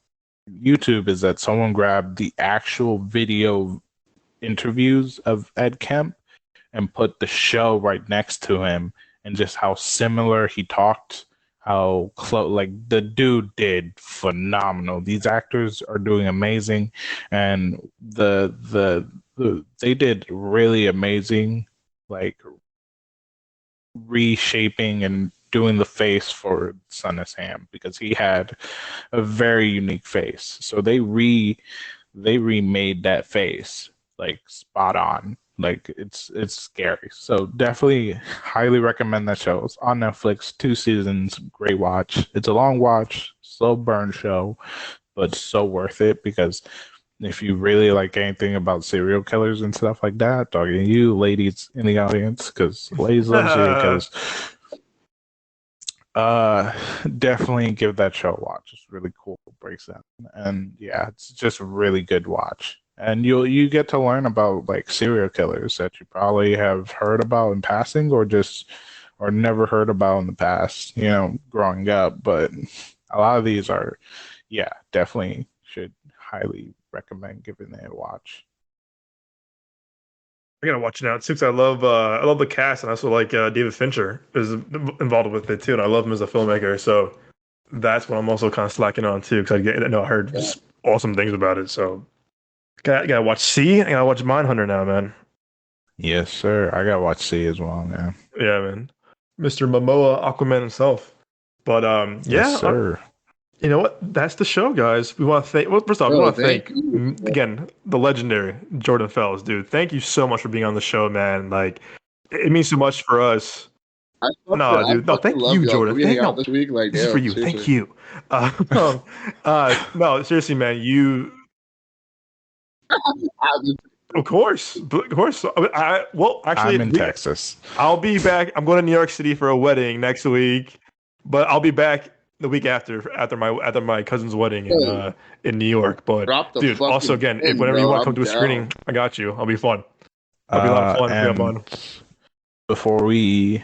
YouTube is that someone grabbed the actual video interviews of Ed Kemp and put the show right next to him and just how similar he talked, how close, like the dude did phenomenal. These actors are doing amazing, and they did really amazing, like reshaping and doing the face for Son of Sam because he had a very unique face. So they remade that face like spot on. Like it's scary. So definitely highly recommend that show. It's on Netflix, 2 seasons, great watch. It's a long watch, slow burn show, but so worth it because if you really like anything about serial killers and stuff like that, talking to you ladies in the audience, because ladies love serial killers. Uh, Definitely give that show a watch. It's really cool. It breaks down, and yeah, it's just a really good watch. And you get to learn about like serial killers that you probably have heard about in passing, or never heard about in the past. Growing up. But a lot of these are, yeah, definitely should highly recommend giving it a watch.
I gotta watch it now too because I love the cast and I also like David Fincher is involved with it too, and I love him as a filmmaker. So that's what I'm also kind of slacking on too because I heard
Yeah.
just awesome things about it. So gotta watch C. I gotta watch Mindhunter now, man.
Yes, sir. I gotta watch C as well, man.
Yeah, man. Mr. Momoa, Aquaman himself. But
Yes,
yeah,
sir.
you know what? That's the show, guys. We want to thank. Well, first off, we
Bro,
want to
thank
thank
you.
again the legendary Jordan Fells, dude. Thank you so much for being on the show, man. Like, it means so much for us. No,
I
dude. No,
fucking
thank
love
you,
y'all. Can
Jordan.
we hang
Thank
out
no.
this week? Like,
This is for
damn,
you. Thank
seriously.
you. No, seriously, man. Of course, of course. Well, actually,
I'm in Texas.
I'll be back. I'm going to New York City for a wedding next week, but I'll be back the week after my cousin's wedding
Hey,
in New York. But
drop the
dude, also
fucking
again, if
pin,
whenever you
bro.
want to come
I'm
to a
down.
screening, I got you. I'll be fun. That'll be a lot of fun. We have
And
fun.
before we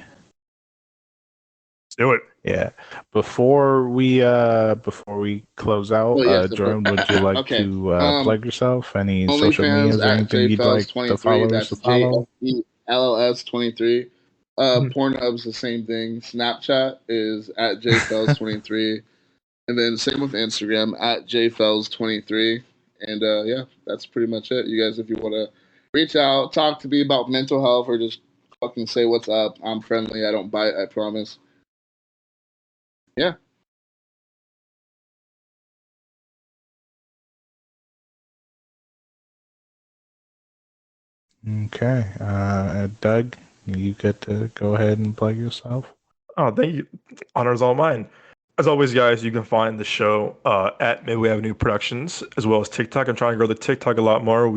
Let's do it.
Yeah. Before we close out,
Oh yes, of course.
Jordan, would you like
Okay.
to plug yourself? Any social
OnlyFans
medias or
at
anything you'd like the
jfells23.
followers
That's
to follow?
JFELLS23.
Mhm.
Pornhub's the same thing. Snapchat is at jfells23. And then same with Instagram at jfells23. And yeah, that's pretty much it. You guys, if you want to reach out, talk to me about mental health, or just fucking say what's up, I'm friendly. I don't bite. I promise. Yeah.
Okay. Doug, you get to go ahead and plug yourself.
Oh, thank you. Honor's all mine. As always, guys, you can find the show at Midway Avenue Productions as well as TikTok. I'm trying to grow the TikTok a lot more.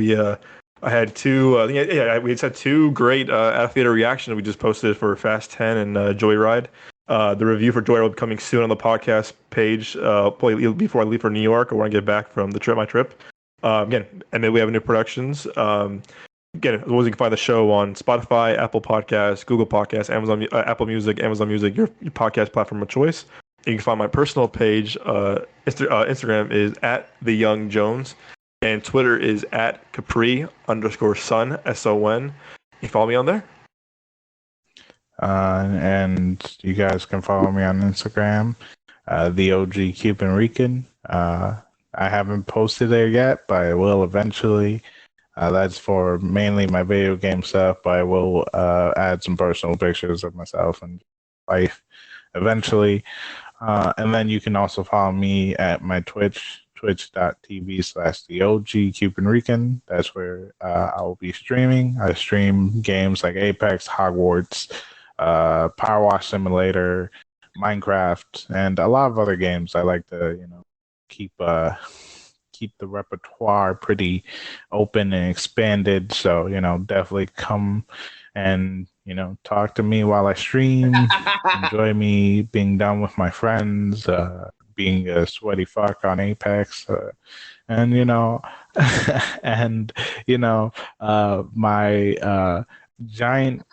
I had two. We just had two great theater reactions we just posted for Fast 10 and Joyride. The review for Joyride will be coming soon on the podcast page. Probably before I leave for New York or when I get back from my trip. Again, at Midway Avenue Productions. Again, as always, you can find the show on Spotify, Apple Podcasts, Google Podcasts, Apple Music, Amazon Music, your podcast platform of choice. You can find my personal page. Instagram is at the Young Jones, and Twitter is at Capri_Sun SON. You can follow me on there.
And you guys can follow me on Instagram, the OG Cuban Rican. I haven't posted there yet, but I will eventually. That's for mainly my video game stuff, but I will add some personal pictures of myself and life eventually. And then you can also follow me at my Twitch, twitch.tv/the OG Cuban Rican. That's where I will be streaming. I stream games like Apex, Hogwarts, Power Wash Simulator, Minecraft, and a lot of other games. I like to, keep the repertoire pretty open and expanded. So, definitely come and, talk to me while I stream. Enjoy me being done with my friends, being a sweaty fuck on Apex. And, my giant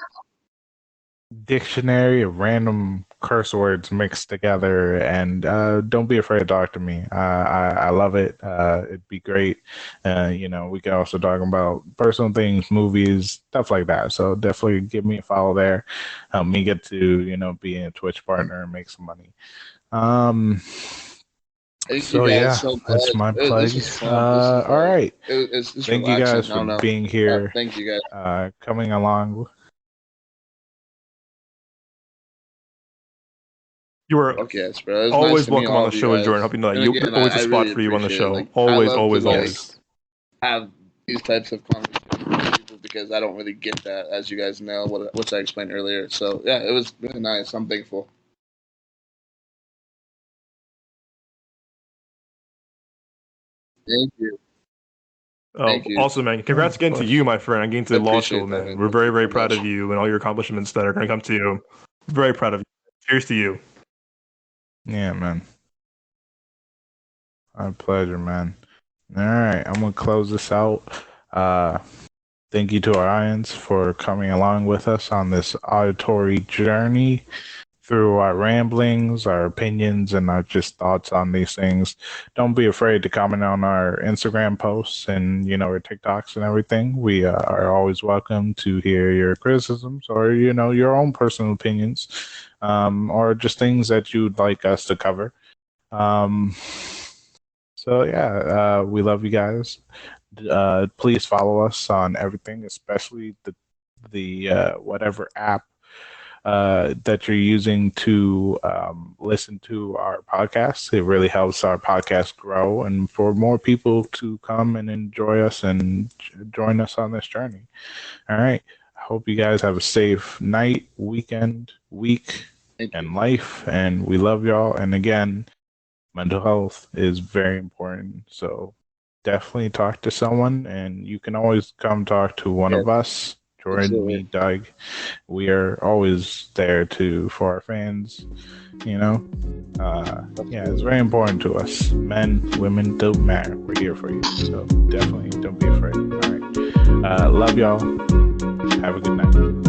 dictionary of random curse words mixed together, and don't be afraid to talk to me. I love it. It'd be great. We can also talk about personal things, movies, stuff like that. So definitely give me a follow there. Help me get to be a Twitch partner and make some money. That's my plug. All right. Thank you guys for being here.
Thank you guys.
Coming along.
You were always welcome on the show, Jordan. Hope you know that. Always a spot for you on the show. Always.
Have these types of conversations with people because I don't really get that, as you guys know, which I explained earlier. So yeah, it was really nice. I'm thankful. Thank you. Thank you.
Awesome, man. Congrats again to you, my friend, on getting to the law school, man. We're very, very proud of you and all your accomplishments that are going to come to you. Very proud of you. Cheers to you.
Yeah, man. My pleasure, man. All right, I'm going to close this out. Thank you to our audience for coming along with us on this auditory journey through our ramblings, our opinions, and our just thoughts on these things. Don't be afraid to comment on our Instagram posts and, our TikToks and everything. We are always welcome to hear your criticisms or, your own personal opinions, or just things that you'd like us to cover. We love you guys. Please follow us on everything, especially the whatever app that you're using to listen to our podcast. It really helps our podcast grow and for more people to come and enjoy us and join us on this journey. All right. I hope you guys have a safe night, weekend, week, and life. And we love y'all. And again, mental health is very important. So definitely talk to someone, and you can always come talk to one of us. Jordan, me, Doug. We are always there for our fans. It's very important to us. Men, women, don't matter. We're here for you. So definitely don't be afraid. All right. Love y'all. Have a good night.